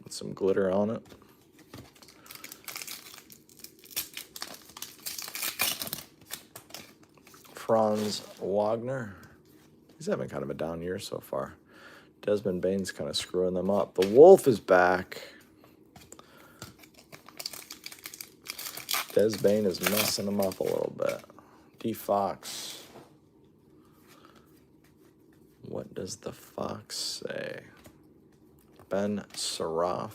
[SPEAKER 1] with some glitter on it. Franz Wagner. He's having kind of a down year so far. Desmond Bane's kind of screwing them up. The Wolf is back. Des Bane is messing them up a little bit. D. Fox. What does the Fox say? Ben Saraf.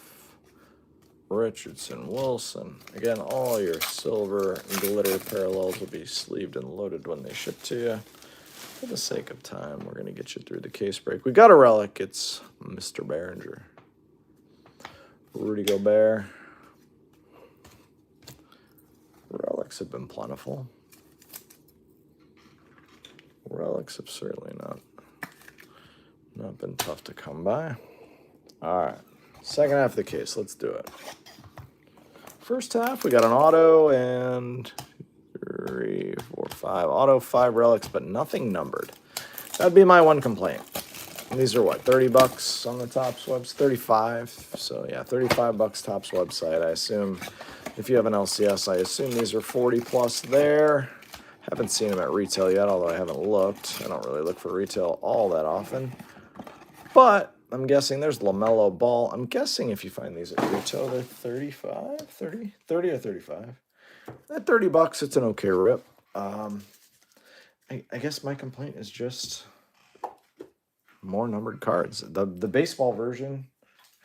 [SPEAKER 1] Richardson, Wilson. Again, all your silver and glitter parallels will be sleeved and loaded when they ship to you. For the sake of time, we're going to get you through the case break. We got a relic. It's Mr. Behringer. Rudy Gobert. Relics have been plentiful. Relics have certainly not been tough to come by. All right. Second half of the case. Let's do it. First half, we got an auto and 3, 4, 5. Auto, 5 relics, but nothing numbered. That'd be my one complaint. And these are what, $30 on the Topps website? 35. So yeah, $35 Topps website. I assume if you have an LCS, I assume these are 40 plus there. Haven't seen them at retail yet, although I haven't looked. I don't really look for retail all that often. But I'm guessing there's LaMelo Ball. I'm guessing if you find these at retail, they're 30 or 35. At $30, it's an okay rip. I guess my complaint is just more numbered cards. The baseball version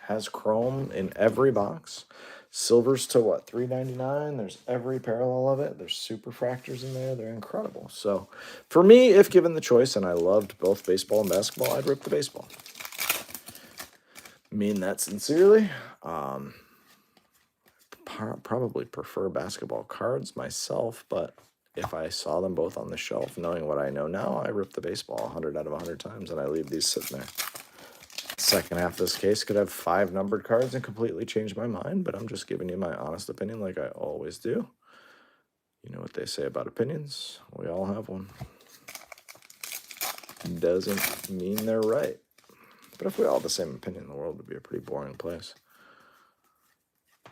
[SPEAKER 1] has chrome in every box. Silver's to what, $3.99? There's every parallel of it. There's superfractors in there. They're incredible. So for me, if given the choice, and I loved both baseball and basketball, I'd rip the baseball. Mean that sincerely. Probably prefer basketball cards myself, but if I saw them both on the shelf, knowing what I know now, I rip the baseball 100 out of 100 times, and I leave these sitting there. Second half of this case could have 5 numbered cards and completely change my mind, but I'm just giving you my honest opinion like I always do. You know what they say about opinions. We all have one. Doesn't mean they're right. But if we all had the same opinion, the world would be a pretty boring place.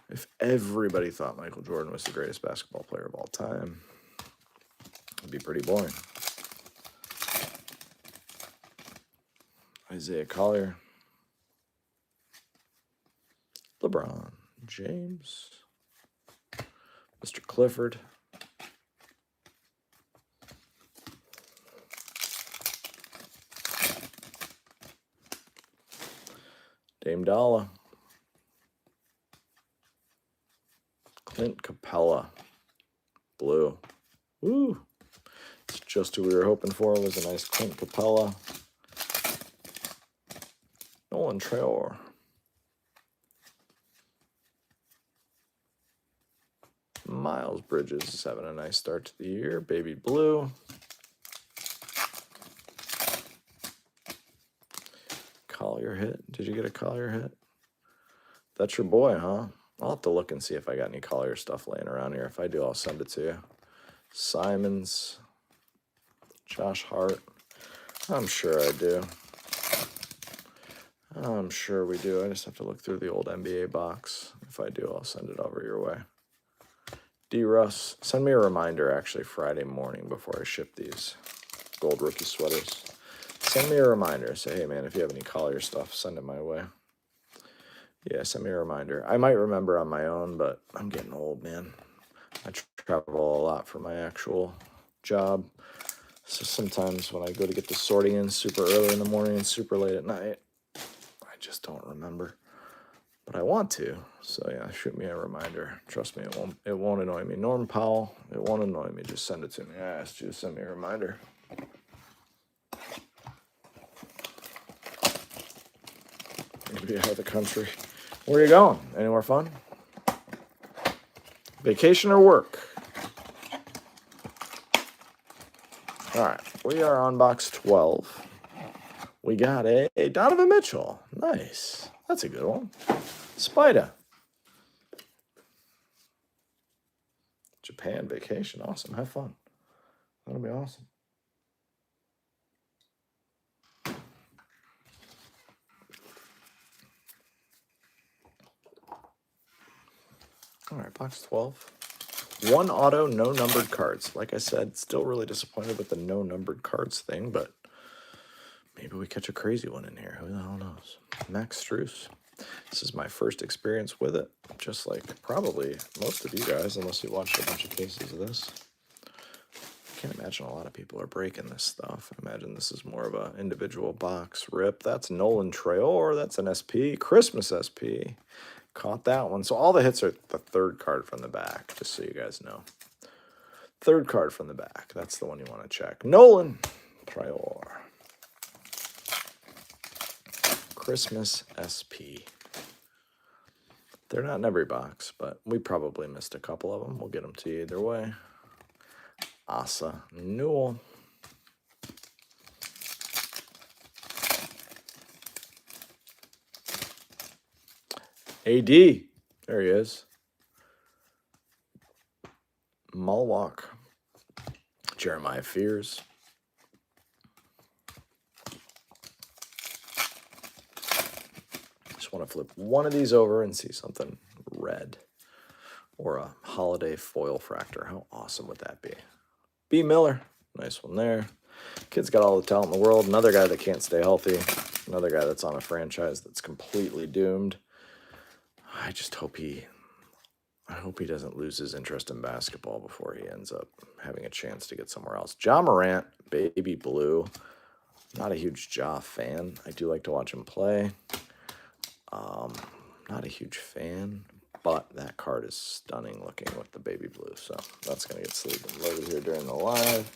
[SPEAKER 1] If everybody thought Michael Jordan was the greatest basketball player of all time, it'd be pretty boring. Isaiah Collier. LeBron James. Mr. Clifford. Dame Dalla. Clint Capella. Blue. Woo. It's just who we were hoping for. It was a nice Clint Capella. Nolan Traore. Miles Bridges is having a nice start to the year. Baby blue. Collier hit. Did you get a Collier hit? That's your boy, huh? I'll have to look and see if I got any Collier stuff laying around here. If I do, I'll send it to you. Simons. Josh Hart. I'm sure I do. I'm sure we do. I just have to look through the old NBA box. If I do, I'll send it over your way. D. Russ, send me a reminder actually Friday morning before I ship these gold rookie sweaters. Send me a reminder. Say, hey man, if you have any Collier stuff, send it my way. Yeah, send me a reminder. I might remember on my own, but I'm getting old, man. I travel a lot for my actual job. So sometimes when I go to get the sorting in super early in the morning and super late at night, I just don't remember. But I want to. So yeah, shoot me a reminder. Trust me, it won't annoy me. Norm Powell, it won't annoy me. Just send it to me. I asked you to send me a reminder. Maybe out of the country. Where are you going? Anywhere fun? Vacation or work? All right, we are on box 12. We got a Donovan Mitchell. Nice. That's a good one. Spida. Japan vacation. Awesome. Have fun. That'll be awesome. All right, box 12. 1 auto, no numbered cards. Like I said, still really disappointed with the no numbered cards thing, but maybe we catch a crazy one in here. Who the hell knows? Max Strus. This is my first experience with it, just like probably most of you guys, unless you watched a bunch of cases of this. I can't imagine a lot of people are breaking this stuff. I imagine this is more of an individual box rip. That's Nolan Traore. That's an SP. Christmas SP. Caught that one. So all the hits are the third card from the back, just so you guys know. Third card from the back. That's the one you want to check. Nolan Traore. Christmas SP. They're not in every box, but we probably missed a couple of them. We'll get them to you either way. Asa Newell. AD. There he is. Mulwalk. Jeremiah Fears. Just want to flip one of these over and see something red. Or a holiday foil fractor. How awesome would that be? B. Miller. Nice one there. Kid's got all the talent in the world. Another guy that can't stay healthy. Another guy that's on a franchise that's completely doomed. I just hope he doesn't lose his interest in basketball before he ends up having a chance to get somewhere else. Ja Morant, baby blue. Not a huge Ja fan. I do like to watch him play. Not a huge fan, but that card is stunning looking with the baby blue. So that's going to get sleeved and loaded here during the live.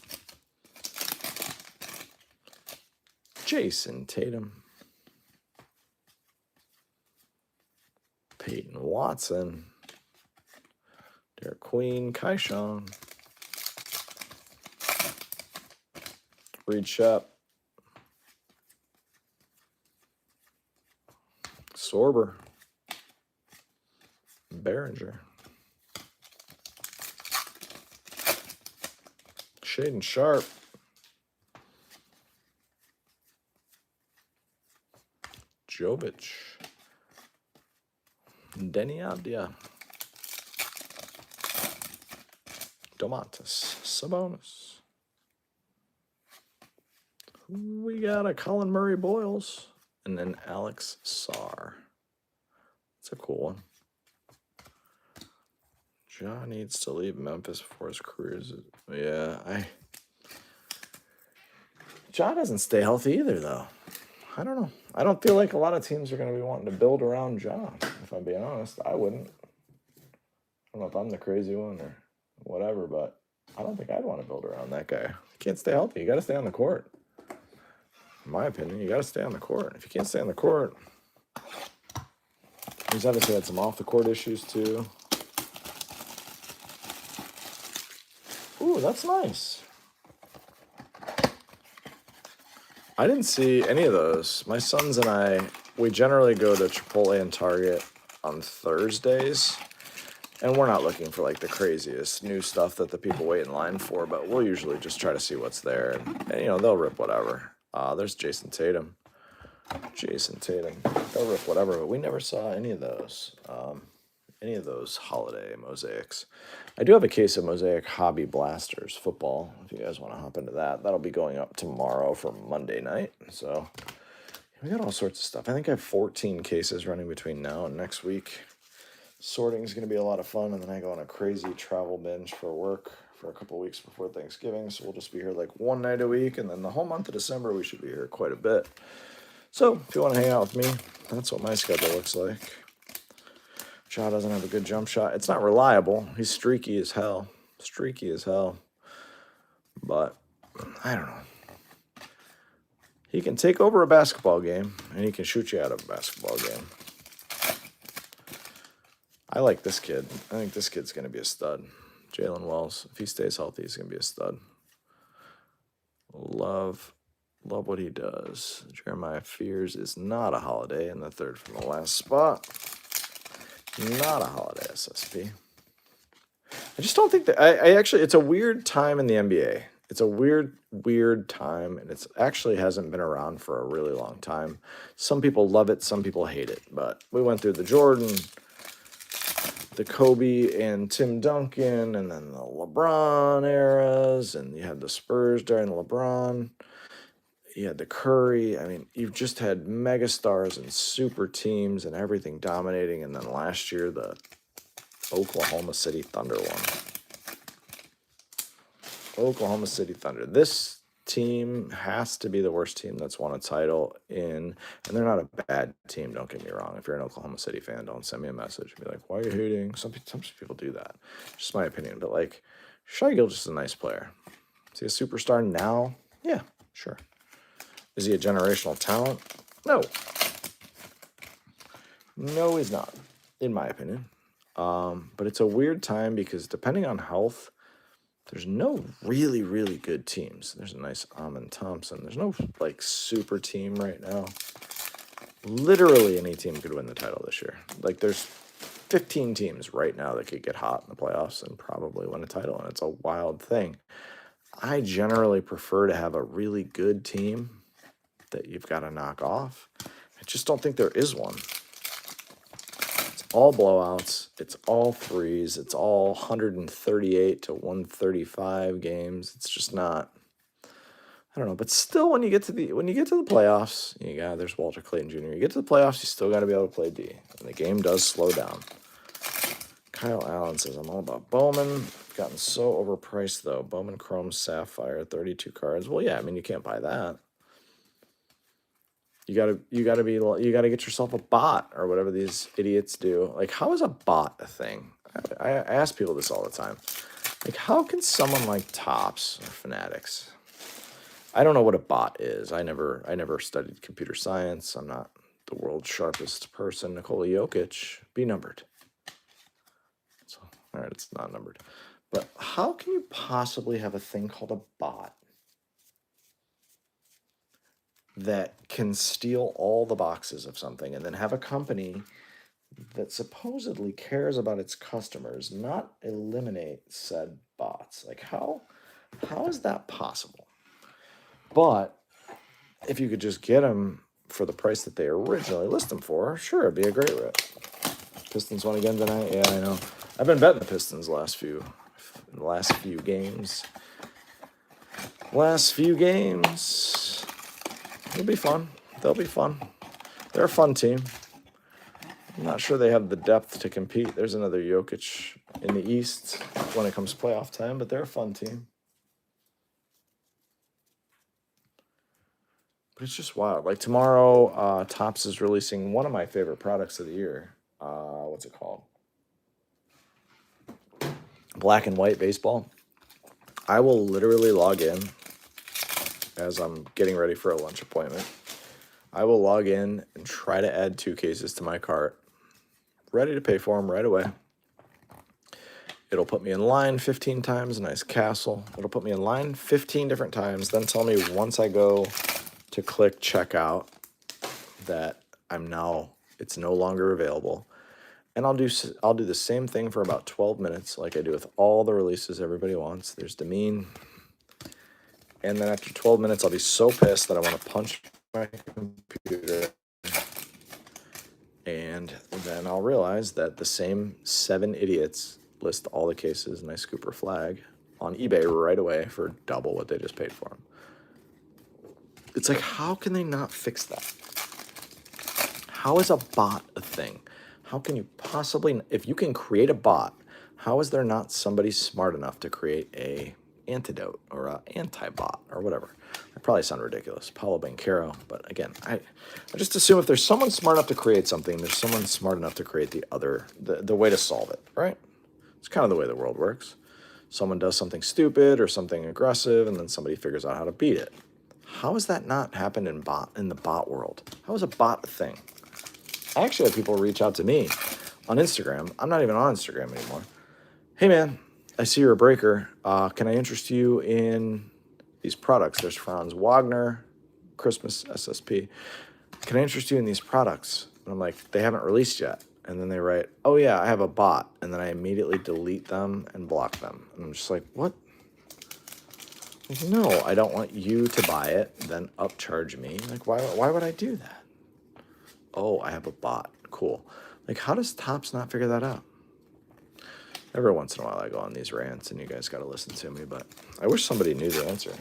[SPEAKER 1] Jason Tatum. Peyton Watson. Derek Queen. Kaishan. Reed Shep. Sorber. Behringer. Shaden Sharp. Jovic. Denny Abdia. Domantas Sabonis. We got a Colin Murray Boyles. And then Alex Sarr. That's a cool one. Ja needs to leave Memphis before his career is... Yeah, Ja doesn't stay healthy either, though. I don't know. I don't feel like a lot of teams are going to be wanting to build around Ja, if I'm being honest. I wouldn't. I don't know if I'm the crazy one or whatever, but I don't think I'd want to build around that guy. He can't stay healthy. You got to stay on the court. In my opinion, you got to stay on the court. If you can't stay on the court... He's obviously had some off-the-court issues, too. Ooh, that's nice. I didn't see any of those. My sons and I, we generally go to Chipotle and Target on Thursdays. And we're not looking for, like, the craziest new stuff that the people wait in line for. But we'll usually just try to see what's there. And you know, they'll rip whatever. There's Jason Tatum. They'll rip whatever, but we never saw any of those holiday mosaics. I do have a case of Mosaic Hobby Blasters football, if you guys want to hop into that. That'll be going up tomorrow for Monday night. So we got all sorts of stuff. I think I have 14 cases running between now and next week. Sorting is going to be a lot of fun, and then I go on a crazy travel binge for work for a couple weeks before Thanksgiving. So we'll just be here like one night a week, and then the whole month of December we should be here quite a bit. So, if you want to hang out with me, that's what my schedule looks like. Ja doesn't have a good jump shot. It's not reliable. He's streaky as hell. But, I don't know. He can take over a basketball game, and he can shoot you out of a basketball game. I like this kid. I think this kid's going to be a stud. Jalen Wells. If he stays healthy, he's going to be a stud. Love what he does. Jeremiah Fears is not a holiday in the third from the last spot. Not a holiday SSP. I just don't think that... I actually... It's a weird time in the NBA. It's a weird time, and it's actually hasn't been around for a really long time. Some people love it, some people hate it. But we went through the Jordan the Kobe and Tim Duncan, and then the LeBron eras, and you had the Spurs during LeBron. You had the Curry. I mean, you've just had megastars and super teams and everything dominating. And then last year, the Oklahoma City Thunder won. Oklahoma City Thunder. This team has to be the worst team that's won a title in, and they're not a bad team, don't get me wrong. If you're an Oklahoma City fan, don't send me a message and be like, why are you hating? Some people do that. Just my opinion. But like, Shai Gilgeous is a nice player. Is he a superstar now? Yeah, sure. Is he a generational talent? No. No, he's not, in my opinion. But it's a weird time because depending on health, there's no really, really good teams. There's a nice Amon Thompson. There's no, like, super team right now. Literally any team could win the title this year. Like, there's 15 teams right now that could get hot in the playoffs and probably win a title, and it's a wild thing. I generally prefer to have a really good team that you've got to knock off. I just don't think there is one. All blowouts, it's all threes, it's all 138 to 135 games. It's just not, I don't know, but still when you get to the playoffs, there's Walter Clayton Jr. You get to the playoffs, you still got to be able to play D. And the game does slow down. Kyle Allen says, I'm all about Bowman. Gotten so overpriced though. Bowman Chrome Sapphire, 32 cards. Well, yeah, I mean you can't buy that. You gotta get yourself a bot or whatever these idiots do. Like, how is a bot a thing? I ask people this all the time. Like, how can someone like Topps or Fanatics? I don't know what a bot is. I never studied computer science. I'm not the world's sharpest person. Nikola Jokic, be numbered. So, all right, it's not numbered. But how can you possibly have a thing called a bot that can steal all the boxes of something and then have a company that supposedly cares about its customers not eliminate said bots? Like, how is that possible? But if you could just get them for the price that they originally list them for, sure, it'd be a great rip. Pistons won again tonight. Yeah, I know. I've been betting the Pistons the last few games. It'll be fun. They'll be fun. They're a fun team. I'm not sure they have the depth to compete. There's another Jokic in the East when it comes to playoff time, but they're a fun team. But it's just wild. Like tomorrow, Topps is releasing one of my favorite products of the year. What's it called? Black and white baseball. I will literally log in as I'm getting ready for a lunch appointment. I will log in and try to add 2 cases to my cart. Ready to pay for them right away. It'll put me in line 15 times, a nice castle. It'll put me in line 15 different times, then tell me once I go to click checkout that it's no longer available. And I'll do the same thing for about 12 minutes like I do with all the releases everybody wants. There's the mean. And then after 12 minutes, I'll be so pissed that I want to punch my computer. And then I'll realize that the same 7 idiots list all the cases, and I scoop her flag on eBay right away for double what they just paid for them. It's like, how can they not fix that? How is a bot a thing? How can you possibly, if you can create a bot, how is there not somebody smart enough to create a antidote or a anti-bot or whatever? I probably sound ridiculous, Paulo Banchero, but again, I just assume if there's someone smart enough to create something, there's someone smart enough to create the way to solve it, right? It's kind of the way the world works. Someone does something stupid or something aggressive, and then somebody figures out how to beat it. How has that not happened in the bot world? How is a bot a thing? I actually had people reach out to me on Instagram. I'm not even on Instagram anymore. Hey man, I see you're a breaker. Can I interest you in these products? There's Franz Wagner, Christmas SSP. Can I interest you in these products? And I'm like, they haven't released yet. And then they write, oh yeah, I have a bot. And then I immediately delete them and block them. And I'm just like, what? Like, no, I don't want you to buy it, then upcharge me. Like, why would I do that? Oh, I have a bot. Cool. Like, how does Topps not figure that out? Every once in a while I go on these rants and you guys got to listen to me, but I wish somebody knew the answer.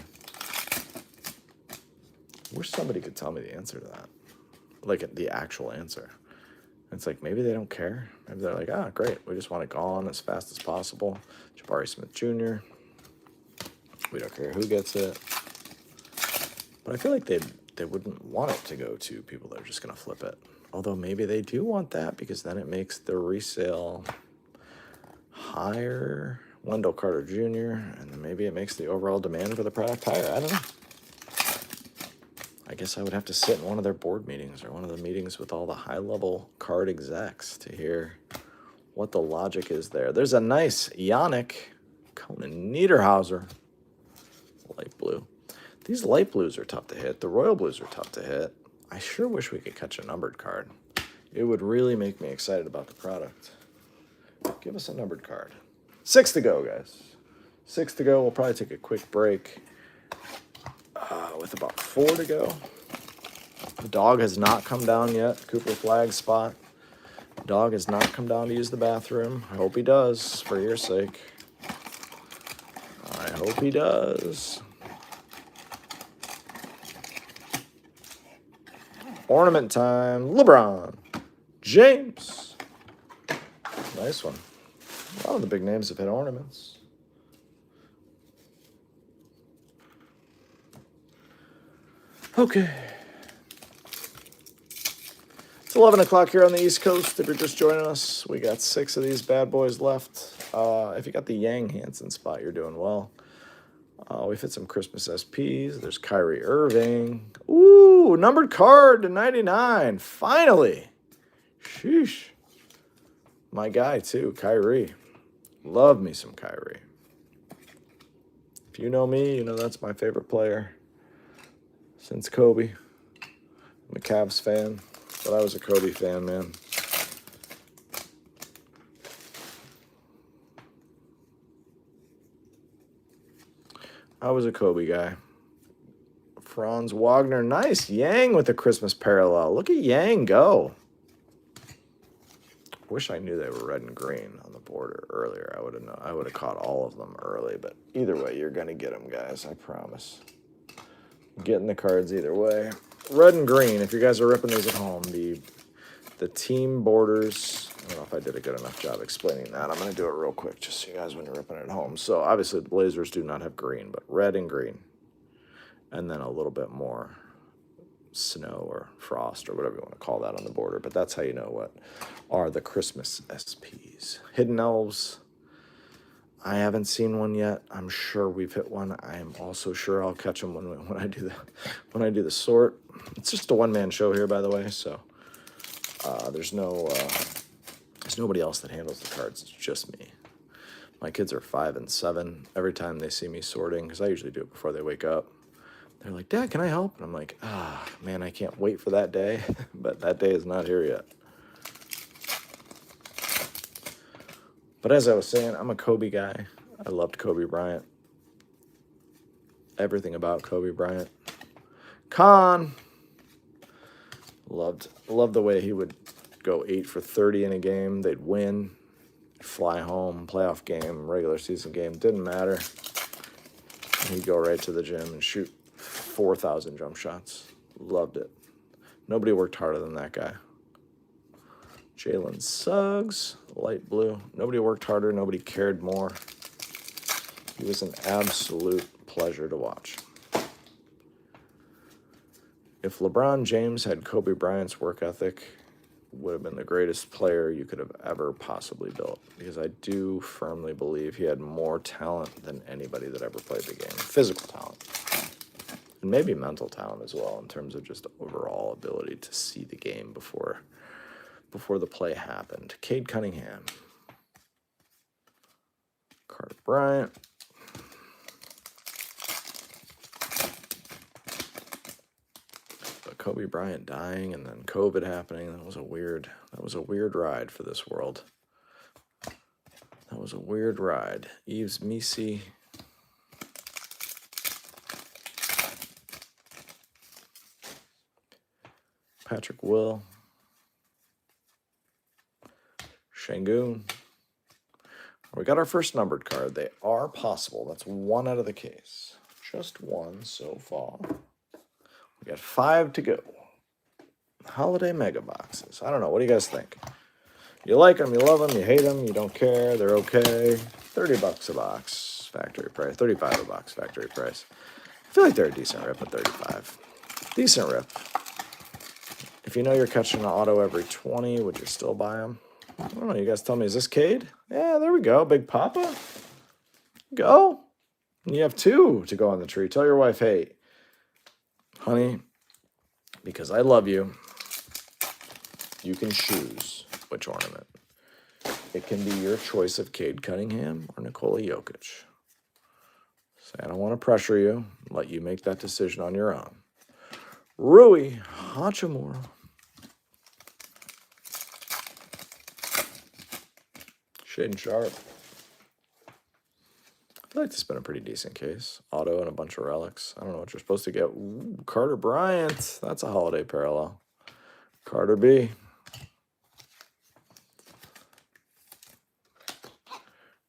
[SPEAKER 1] I wish somebody could tell me the answer to that. Like the actual answer. It's like maybe they don't care. Maybe they're like, ah, great. We just want it gone as fast as possible. Jabari Smith Jr. We don't care who gets it. But I feel like they wouldn't want it to go to people that are just going to flip it. Although maybe they do want that because then it makes the resale higher. Wendell Carter Jr. And then maybe it makes the overall demand for the product higher. I don't know. I guess I would have to sit in one of their board meetings or one of the meetings with all the high-level card execs to hear what the logic is there. There's a nice Yannick Conan Niederhauser light blue. These light blues are tough to hit. The royal blues are tough to hit. I sure wish we could catch a numbered card. It would really make me excited about the product. Give us a numbered card. 6 to go, guys. 6 to go. We'll probably take a quick break with about 4 to go. The dog has not come down yet. Cooper flag spot. The dog has not come down to use the bathroom. I hope he does, for your sake. I hope he does. Ornament time. LeBron James. Nice one. A lot of the big names have hit ornaments. Okay. It's 11 o'clock here on the East Coast. If you're just joining us, we got 6 of these bad boys left. If you got the Yang Hansen spot, you're doing well. We've hit some Christmas SPs. There's Kyrie Irving. Ooh, numbered card to 99. Finally. Sheesh. My guy, too, Kyrie. Love me some Kyrie. If you know me, you know that's my favorite player since Kobe. I'm a Cavs fan, but I was a Kobe fan, man. I was a Kobe guy. Franz Wagner, nice. Yang with the Christmas parallel. Look at Yang go. Wish I knew they were red and green on the border earlier. I would have caught all of them early, but either way, you're gonna get them, guys. I promise. Getting the cards either way. Red and green. If you guys are ripping these at home, the team borders. I don't know if I did a good enough job explaining that. I'm gonna do it real quick, just so you guys when you're ripping it at home. So obviously the Blazers do not have green, but red and green, and then a little bit more snow or frost or whatever you want to call that on the border. But that's how you know what are the Christmas SPs. Hidden Elves. I haven't seen one yet. I'm sure we've hit one. I am also sure I'll catch them when I do the sort. It's just a one-man show here, by the way. So there's nobody else that handles the cards. It's just me. My kids are 5 and 7. Every time they see me sorting, because I usually do it before they wake up, they're like, "Dad, can I help?" And I'm like, man, I can't wait for that day. But that day is not here yet. But as I was saying, I'm a Kobe guy. I loved Kobe Bryant. Everything about Kobe Bryant. Khan. Loved the way he would go 8 for 30 in a game. They'd win, fly home, playoff game, regular season game, didn't matter. And he'd go right to the gym and shoot 4,000 jump shots. Loved it. Nobody worked harder than that guy. Jalen Suggs, light blue. Nobody worked harder. Nobody cared more. He was an absolute pleasure to watch. If LeBron James had Kobe Bryant's work ethic, would have been the greatest player you could have ever possibly built. Because I do firmly believe he had more talent than anybody that ever played the game. Physical talent. And maybe mental talent as well, in terms of just overall ability to see the game before the play happened. Cade Cunningham. Carter Bryant. But Kobe Bryant dying and then COVID happening, that was a weird ride for this world. That was a weird ride. Yves Missi. Patrick Will. Şengün. We got our first numbered card. They are possible. That's one out of the case. Just one so far. We got 5 to go. Holiday mega boxes. I don't know. What do you guys think? You like them, you love them, you hate them, you don't care, they're okay. $30 a box, factory price. 35 a box, factory price. I feel like they're a decent rip at 35. Decent rip. If you know you're catching an auto every 20, would you still buy them? I don't know. You guys tell me, is this Cade? Yeah, there we go. Big Papa. Go. And you have 2 to go on the tree. Tell your wife, hey, honey, because I love you, you can choose which ornament. It can be your choice of Cade Cunningham or Nikola Jokic. So I don't want to pressure you. Let you make that decision on your own. Rui Hachimura. Shaden Sharp. I feel like this has been a pretty decent case. Auto and a bunch of relics. I don't know what you're supposed to get. Ooh, Carter Bryant. That's a holiday parallel. Carter B.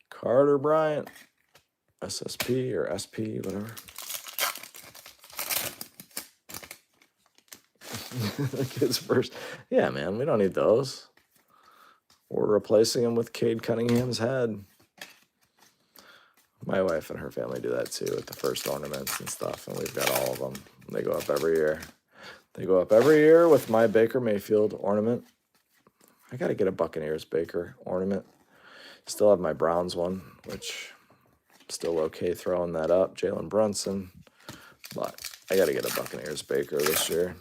[SPEAKER 1] Carter Bryant. SSP or SP, whatever. The kids first. Yeah, man, we don't need those. We're replacing them with Cade Cunningham's head. My wife and her family do that too with the first ornaments and stuff, and we've got all of them. They go up every year. They go up every year with my Baker Mayfield ornament. I got to get a Buccaneers Baker ornament. Still have my Browns one, which still okay throwing that up. Jalen Brunson. But I got to get a Buccaneers Baker this year.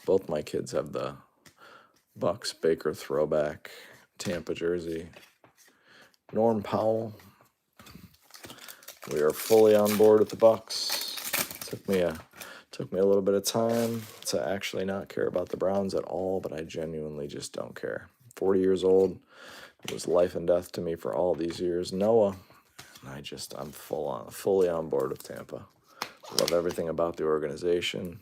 [SPEAKER 1] Both my kids have the Bucks Baker throwback Tampa jersey. Norm Powell. We are fully on board with the Bucks. Took me a little bit of time to actually not care about the Browns at all, but I genuinely just don't care. 40 years old. It was life and death to me for all these years. Noah. And I'm fully on board with Tampa. Love everything about the organization.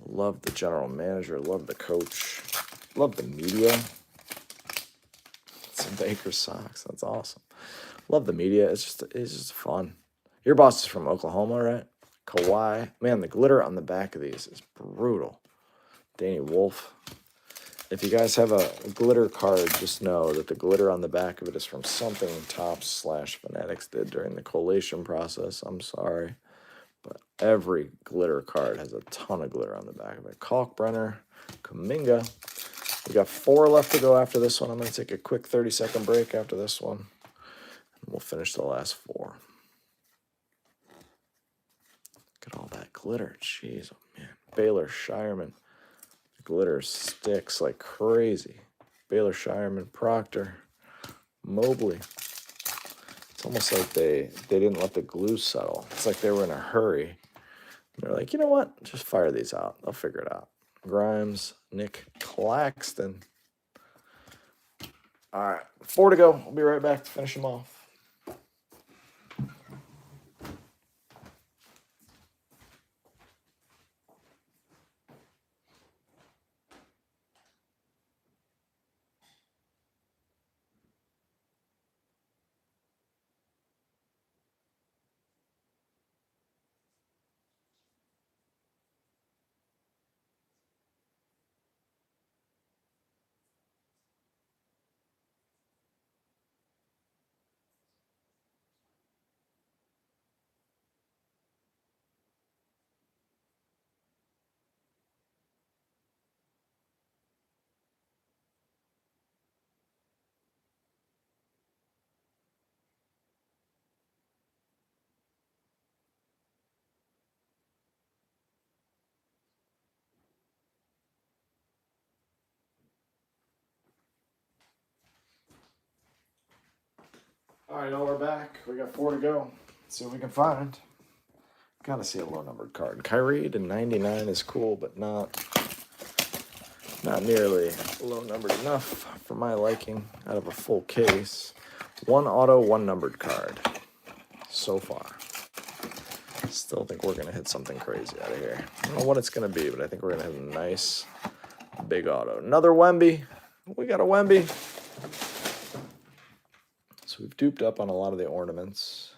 [SPEAKER 1] Love the general manager. Love the coach. Love the media. Some Baker socks. That's awesome. Love the media. It's just fun. Your boss is from Oklahoma, right? Kawhi. Man, the glitter on the back of these is brutal. Danny Wolf. If you guys have a glitter card, just know that the glitter on the back of it is from something Topps/Fanatics did during the collation process. I'm sorry. But every glitter card has a ton of glitter on the back of it. Kalkbrenner, Kuminga. We got 4 left to go after this one. I'm going to take a quick 30-second break after this one. And we'll finish the last 4. Look at all that glitter. Jeez, oh man. Baylor Shireman. The glitter sticks like crazy. Baylor Shireman, Proctor, Mobley. It's almost like they didn't let the glue settle. It's like they were in a hurry. They're like, you know what? Just fire these out. They'll figure it out. Grimes, Nick Claxton. All right, 4 to go. We'll be right back to finish them off. All right, now we're back. We got 4 to go. Let's see what we can find. Gotta see a low-numbered card. Kyrie to 99 is cool, but not nearly low-numbered enough for my liking out of a full case. 1 auto, 1 numbered card so far. Still think we're going to hit something crazy out of here. I don't know what it's going to be, but I think we're going to hit a nice big auto. Another Wemby. We got a Wemby. So we've duped up on a lot of the ornaments.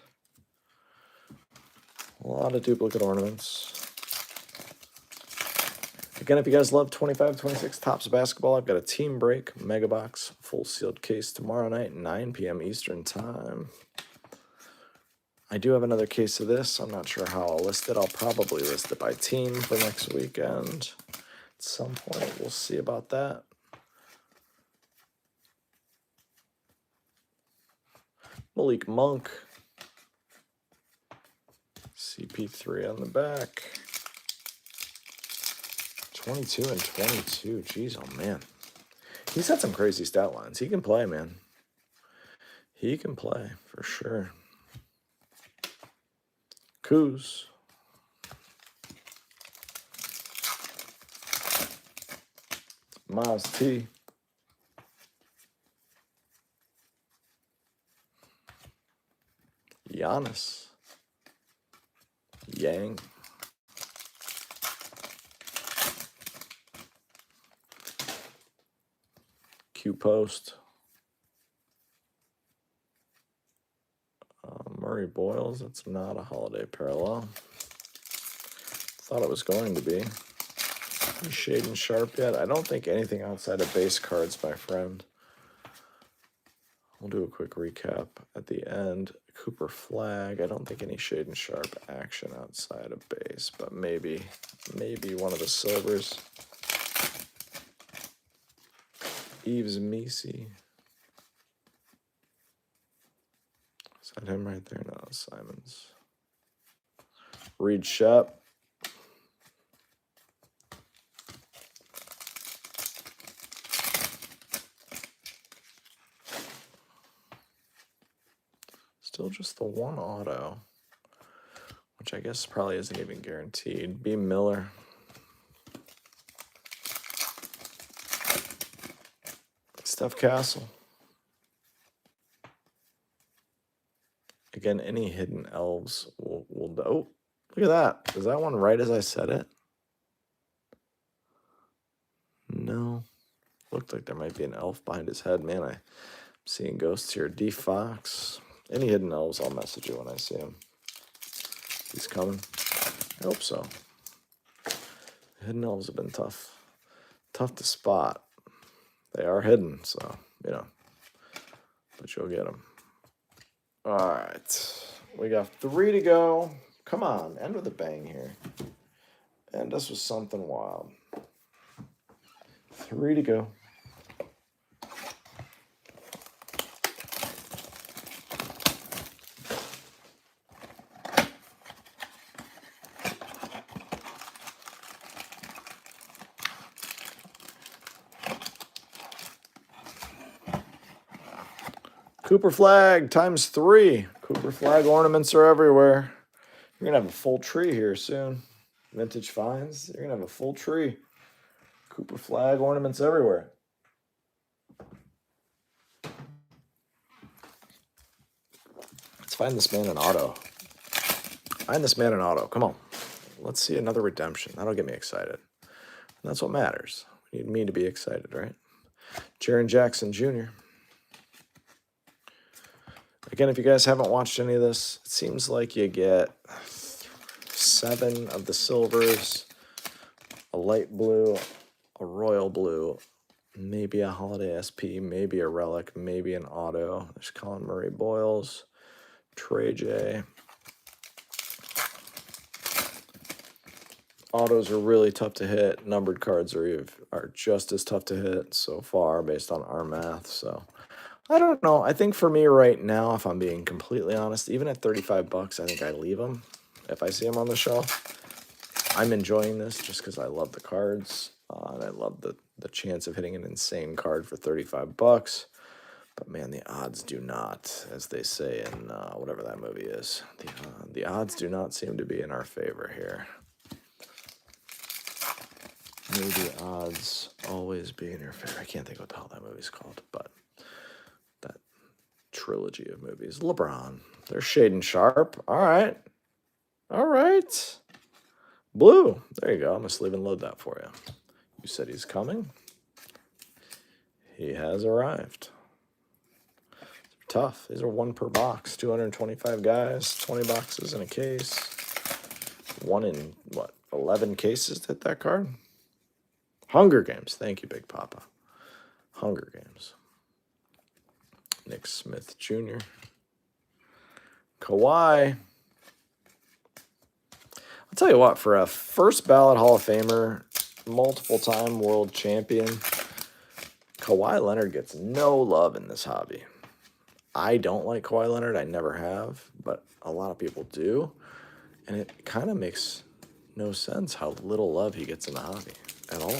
[SPEAKER 1] A lot of duplicate ornaments. Again, if you guys love 25-26 Topps basketball, I've got a team break mega box full sealed case tomorrow night, 9 p.m. Eastern time. I do have another case of this. I'm not sure how I'll list it. I'll probably list it by team for next weekend. At some point, we'll see about that. Malik Monk. CP3 on the back. 22 and 22. Jeez, oh man. He's had some crazy stat lines. He can play, man. He can play for sure. Kuz. Miles T. Giannis. Yang. Q Post. Murray Boyles. That's not a holiday parallel. Thought it was going to be. Shaden Sharp yet? I don't think anything outside of base cards, my friend. We'll do a quick recap at the end. Cooper Flag. I don't think any Shaden Sharp action outside of base, but maybe one of the silvers. Eves Misi. Is that him right there? No, Simons. Reed Shep. Still just the one auto, which I guess probably isn't even guaranteed. B. Miller. Steph Castle. Again, any hidden elves will oh, look at that. Is that one right as I said it? No. Looked like there might be an elf behind his head. Man, I'm seeing ghosts here. D. Fox. Any hidden elves, I'll message you when I see him. He's coming. I hope so. Hidden elves have been tough. Tough to spot. They are hidden, so, you know. But you'll get them. All right. We got 3 to go. Come on. End with a bang here. And this was something wild. 3 to go. Cooper Flag times 3. Cooper Flag ornaments are everywhere. You're going to have a full tree here soon. Vintage finds. You're going to have a full tree. Cooper Flag ornaments everywhere. Let's find this man an auto. Find this man an auto. Come on. Let's see another redemption. That'll get me excited. And that's what matters. We need me to be excited, right? Jaren Jackson Jr. Again, if you guys haven't watched any of this, it seems like you get 7 of the silvers, a light blue, a royal blue, maybe a holiday SP, maybe a relic, maybe an auto. There's Colin Murray Boyles, Trey J. Autos are really tough to hit. Numbered cards are just as tough to hit so far based on our math. So I don't know. I think for me right now, if I'm being completely honest, even at $35, I think I leave them if I see them on the shelf. I'm enjoying this just because I love the cards. And I love the chance of hitting an insane card for $35. But man, the odds do not, as they say in whatever that movie is, the odds do not seem to be in our favor here. May the odds always be in your favor. I can't think what the hell that movie's called, but that trilogy of movies. LeBron. There's Shaden Sharp. All right. All right. Blue. There you go. I'm going to sleeve and load that for you. You said he's coming. He has arrived. Tough. These are 1 per box. 225 guys, 20 boxes in a case. 1 in, what, 11 cases to hit that card? Hunger Games. Thank you, Big Papa. Hunger Games. Nick Smith Jr. Kawhi. I'll tell you what, for a first ballot Hall of Famer, multiple-time world champion, Kawhi Leonard gets no love in this hobby. I don't like Kawhi Leonard. I never have, but a lot of people do. And it kind of makes no sense how little love he gets in the hobby at all.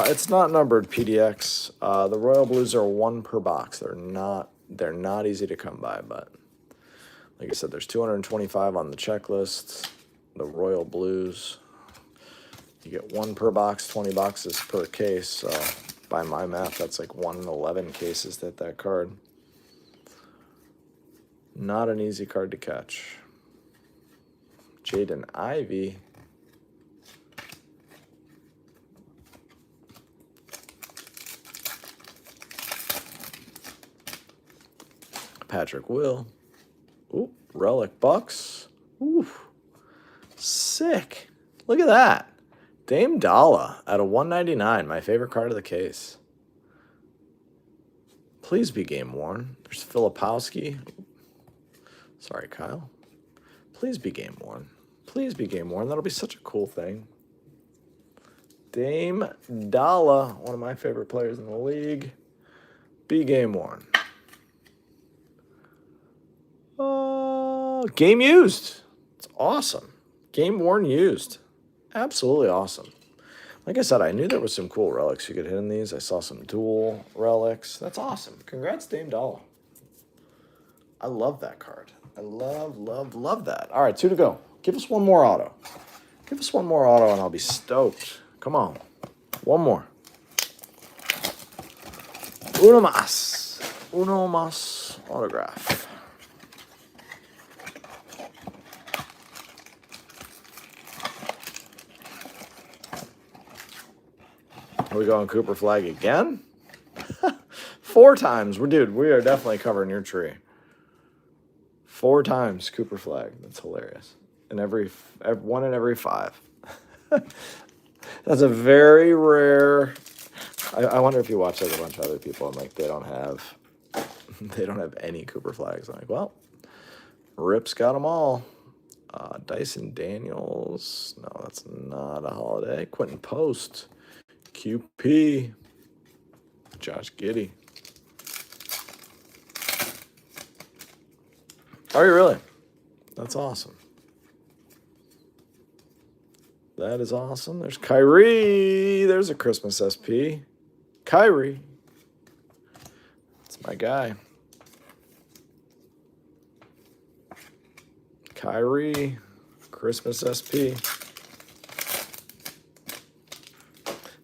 [SPEAKER 1] It's not numbered PDX. The Royal Blues are 1 per box. They're not easy to come by, but like I said, there's 225 on the checklist. The Royal Blues, you get 1 per box, 20 boxes per case. So by my math, that's like 1 in 11 cases to hit that card. Not an easy card to catch. Jaden Ivey. Patrick Will. Ooh, Relic Bucks. Ooh, sick. Look at that. Dame Dalla at a 199, my favorite card of the case. Please be game worn. There's Filipowski. Sorry, Kyle. Please be game worn. Please be game worn. That'll be such a cool thing. Dame Dalla, one of my favorite players in the league. Be game worn. Game used. It's awesome. Game worn used. Absolutely awesome. Like I said, I knew there was some cool relics you could hit in these. I saw some dual relics. That's awesome. Congrats, Dame Dalla. I love that card. I love that. All right, 2 to go. Give us 1 more auto. Give us 1 more auto and I'll be stoked. Come on. 1 more. Uno más. Uno más autograph. Are we going Cooper Flag again? 4 times. We are definitely covering your tree. 4 times Cooper Flag. That's hilarious. And every 1 in every 5. That's a very rare. I wonder if you watch like a bunch of other people and like they don't have any Cooper Flags. I'm like, well, Rip's got them all. Dyson Daniels. No, that's not a holiday. Quentin Post. QP. Josh Giddey. Are you really? That's awesome. That is awesome. There's Kyrie. There's a Christmas SP. Kyrie. That's my guy. Kyrie. Christmas SP.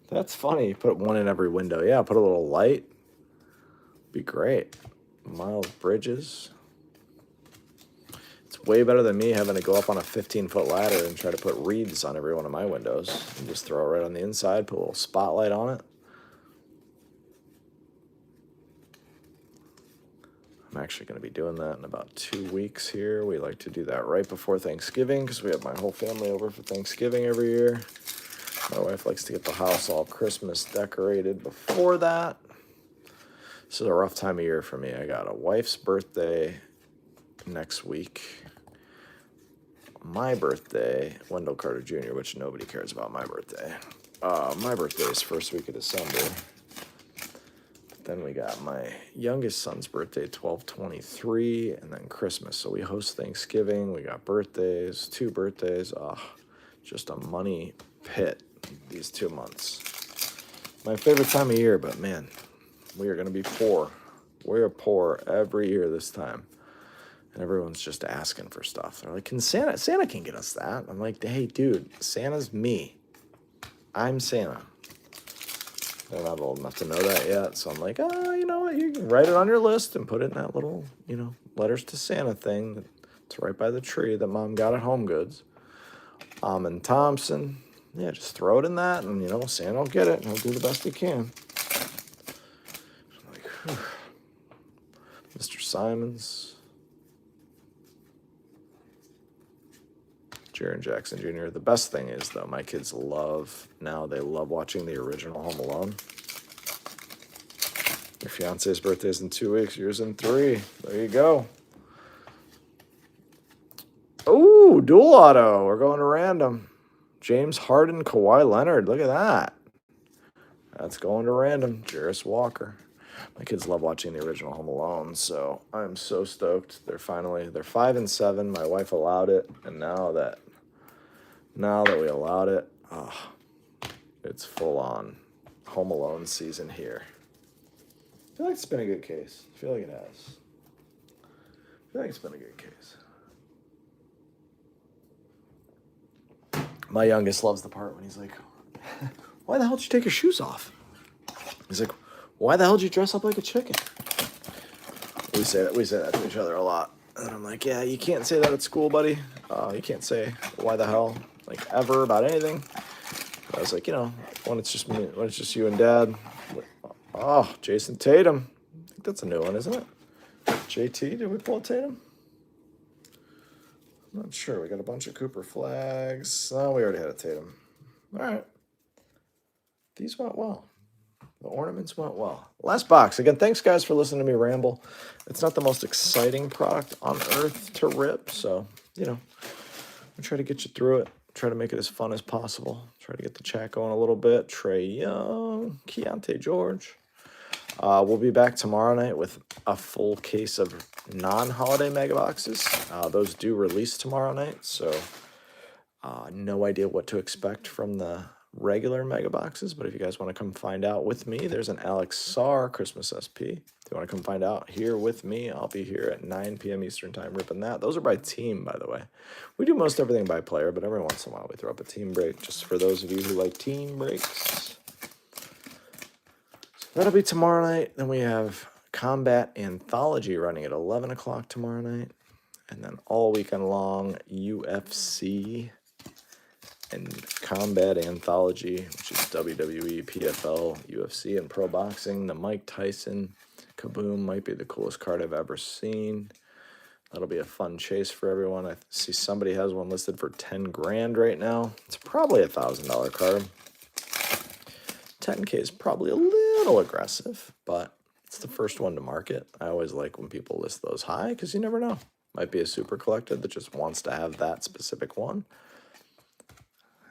[SPEAKER 1] That's funny. Put 1 in every window. Yeah, put a little light. Be great. Miles Bridges. It's way better than me having to go up on a 15-foot ladder and try to put wreaths on every one of my windows. And just throw it right on the inside, put a little spotlight on it. I'm actually going to be doing that in about 2 weeks here. We like to do that right before Thanksgiving because we have my whole family over for Thanksgiving every year. My wife likes to get the house all Christmas decorated before that. This is a rough time of year for me. I got a wife's birthday next week. My birthday, Wendell Carter Jr., which nobody cares about my birthday. My birthday is first week of December. But then we got my youngest son's birthday, 12/23, and then Christmas. So we host Thanksgiving. We got birthdays, 2 birthdays. Just a money pit these 2 months. My favorite time of year, but man, we are going to be poor. We are poor every year this time. And everyone's just asking for stuff. They're like, can Santa can get us that. I'm like, hey, dude, Santa's me. I'm Santa. They're not old enough to know that yet. So I'm like, you know what? You can write it on your list and put it in that little, letters to Santa thing. It's right by the tree that Mom got at Home Goods. And Thompson. Yeah, just throw it in that, and, Santa will get it, and he'll do the best he can. Mr. Simons. Jaron Jackson Jr. The best thing is, though, my kids they love watching the original Home Alone. Your fiance's birthday is in 2 weeks, yours in 3. There you go. Oh, dual auto. We're going to random. James Harden, Kawhi Leonard. Look at that. That's going to random. Jarris Walker. My kids love watching the original Home Alone, so I'm so stoked. They're 5 and 7. My wife allowed it, and now that we allowed it, it's full on Home Alone season here. I feel like it's been a good case. I feel like it has. I feel like it's been a good case. My youngest loves the part when he's like, why the hell did you take your shoes off? He's like, why the hell did you dress up like a chicken? We say that to each other a lot. And I'm like, yeah, you can't say that at school, buddy. You can't say why the hell, like, ever about anything. But I was like, when it's just you and Dad. Oh, Jason Tatum. I think that's a new one, isn't it? JT, did we pull a Tatum? I'm not sure. We got a bunch of Cooper flags. Oh, we already had a Tatum. All right. These went well. The ornaments went well. Last box. Again, thanks, guys, for listening to me ramble. It's not the most exciting product on earth to rip, so, I try to get you through it. Try to make it as fun as possible. Try to get the chat going a little bit. Trey Young, Keontae George. We'll be back tomorrow night with a full case of non-holiday mega boxes. Those do release tomorrow night, so no idea what to expect from the regular mega boxes, but if you guys want to come find out with me, there's an Alex Sarr Christmas SP. If you want to come find out here with me, I'll be here at 9 p.m. Eastern time ripping that. Those are by team, by the way. We do most everything by player, but every once in a while we throw up a team break just for those of you who like team breaks. So that'll be tomorrow night. Then we have Combat Anthology running at 11 o'clock tomorrow night. And then all weekend long, UFC and Combat Anthology, which is WWE, PFL, UFC, and Pro Boxing. The Mike Tyson Kaboom might be the coolest card I've ever seen. That'll be a fun chase for everyone. I see somebody has one listed for 10 grand right now. It's probably a $1,000 card. 10K is probably a little aggressive, but it's the first one to market. I always like when people list those high because you never know. Might be a super collector that just wants to have that specific one.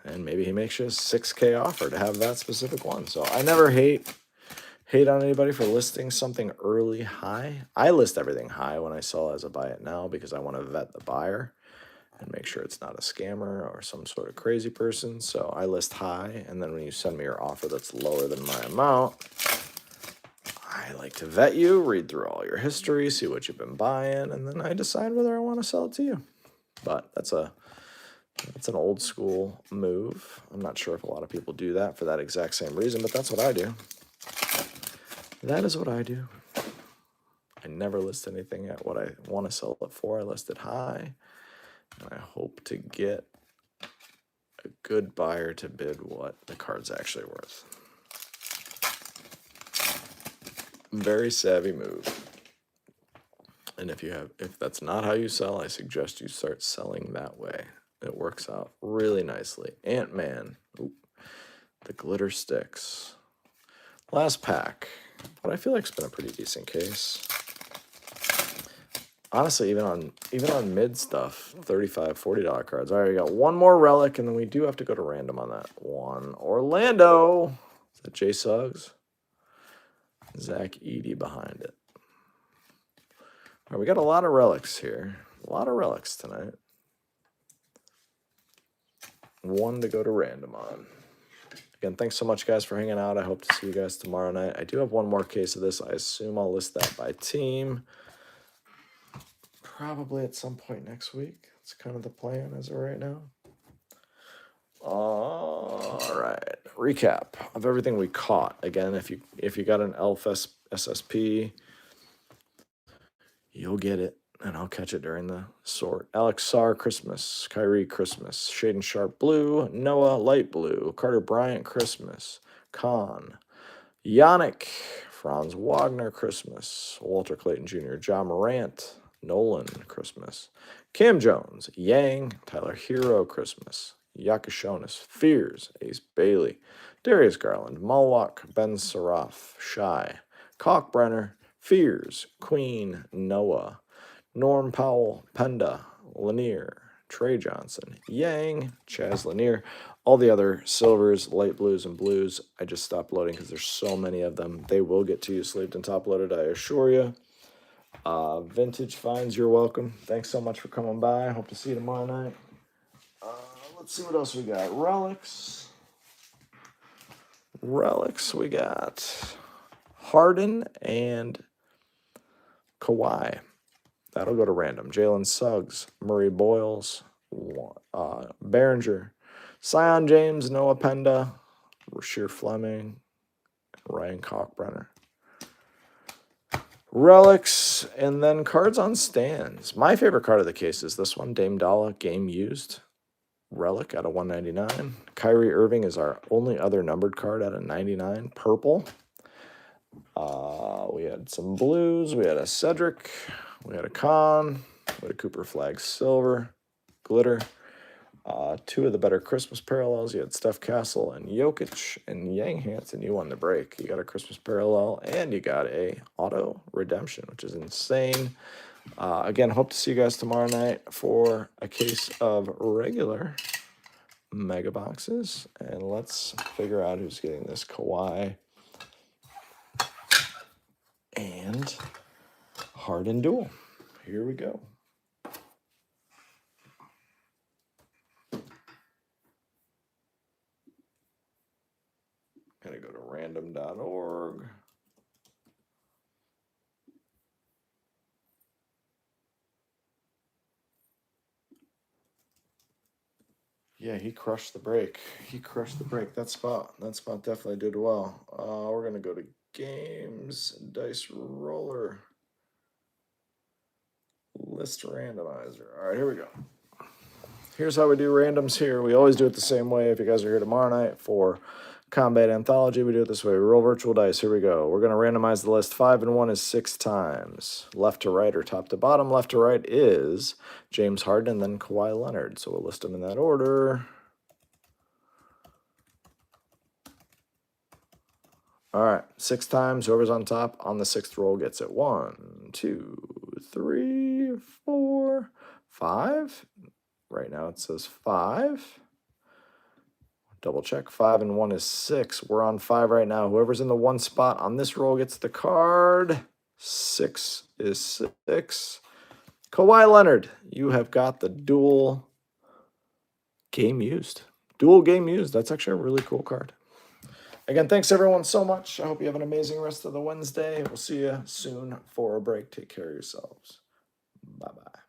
[SPEAKER 1] And maybe he makes you a 6K offer to have that specific one. So I never hate on anybody for listing something early high. I list everything high when I sell as a buy it now because I want to vet the buyer and make sure it's not a scammer or some sort of crazy person. So I list high, and then when you send me your offer that's lower than my amount, I like to vet you, read through all your history, see what you've been buying, and then I decide whether I want to sell it to you. But that's an old school move. I'm not sure if a lot of people do that for that exact same reason, but that's what I do. That is what I do. I never list anything at what I want to sell it for. I list it high, and I hope to get a good buyer to bid what the card's actually worth. Very savvy move. And if that's not how you sell, I suggest you start selling that way. It works out really nicely. Ant-Man. Ooh, the glitter sticks. Last pack. But I feel like it's been a pretty decent case. Honestly, even on mid stuff, $35, $40 cards. All right, we got one more relic, and then we do have to go to random on that one. Orlando. Is that Jay Suggs? Zach Edey behind it. All right, we got a lot of relics here. A lot of relics tonight. One to go to random on. Again, thanks so much, guys, for hanging out. I hope to see you guys tomorrow night. I do have one more case of this. I assume I'll list that by team. Probably at some point next week. That's kind of the plan as of right now. All right. Recap of everything we caught. Again, if you got an Elf SSP, you'll get it, and I'll catch it during the sort. Alex Sarr, Christmas. Kyrie, Christmas. Shaden Sharp, blue. Noah, light blue. Carter Bryant, Christmas. Khan. Yannick Franz Wagner, Christmas. Walter Clayton Jr., John Morant, Nolan, Christmas. Cam Jones, Yang, Tyler Hero, Christmas. Yakashonis, Fears, Ace Bailey. Darius Garland, Malwak, Ben Saraf, Shy. Kalkbrenner, Fears, Queen, Noah. Norm Powell, Penda, Lanier, Trey Johnson, Yang, Chaz Lanier, all the other silvers, light blues, and blues. I just stopped loading because there's so many of them. They will get to you sleeved and top loaded, I assure you. Vintage finds, you're welcome. Thanks so much for coming by. Hope to see you tomorrow night. Let's see what else we got. Relics. We got Harden and Kawhi. That'll go to random. Jalen Suggs, Murray Boyles, Behringer, Sion James, Noah Penda, Rasheer Fleming, Ryan Kalkbrenner. Relics, and then cards on stands. My favorite card of the case is this one, Dame Dalla, game used. Relic out of 199. Kyrie Irving is our only other numbered card out of 99. Purple. We had some blues. We had a Cedric. We had a Khan. We had a Cooper Flag Silver. Glitter. Two of the better Christmas parallels. You had Steph Castle and Jokic, and Yang Hansen. You won the break. You got a Christmas parallel, and you got a auto redemption, which is insane. Again, hope to see you guys tomorrow night for a case of regular mega boxes. And let's figure out who's getting this Kawhi and Harden duel. Here we go. Gonna go to random.org. Yeah, he crushed the break. That spot definitely did well. We're gonna go to games, dice roller, list randomizer. All right, here we go. Here's how we do randoms here. We always do it the same way. If you guys are here tomorrow night for Combat Anthology, we do it this way. We roll virtual dice. Here we go. We're going to randomize the list. 5 and 1 is 6 times. Left to right or top to bottom. Left to right is James Harden and then Kawhi Leonard. So we'll list them in that order. All right, 6 times. Whoever's on top on the 6th roll gets it. 1, 2, 3, 4, 5. Right now it says 5. Double check. 5 and 1 is 6. We're on 5 right now. Whoever's in the 1 spot on this roll gets the card. 6 is 6. Kawhi Leonard, you have got the dual game used. That's actually a really cool card. Again, thanks everyone so much. I hope you have an amazing rest of the Wednesday. We'll see you soon for a break. Take care of yourselves. Bye-bye.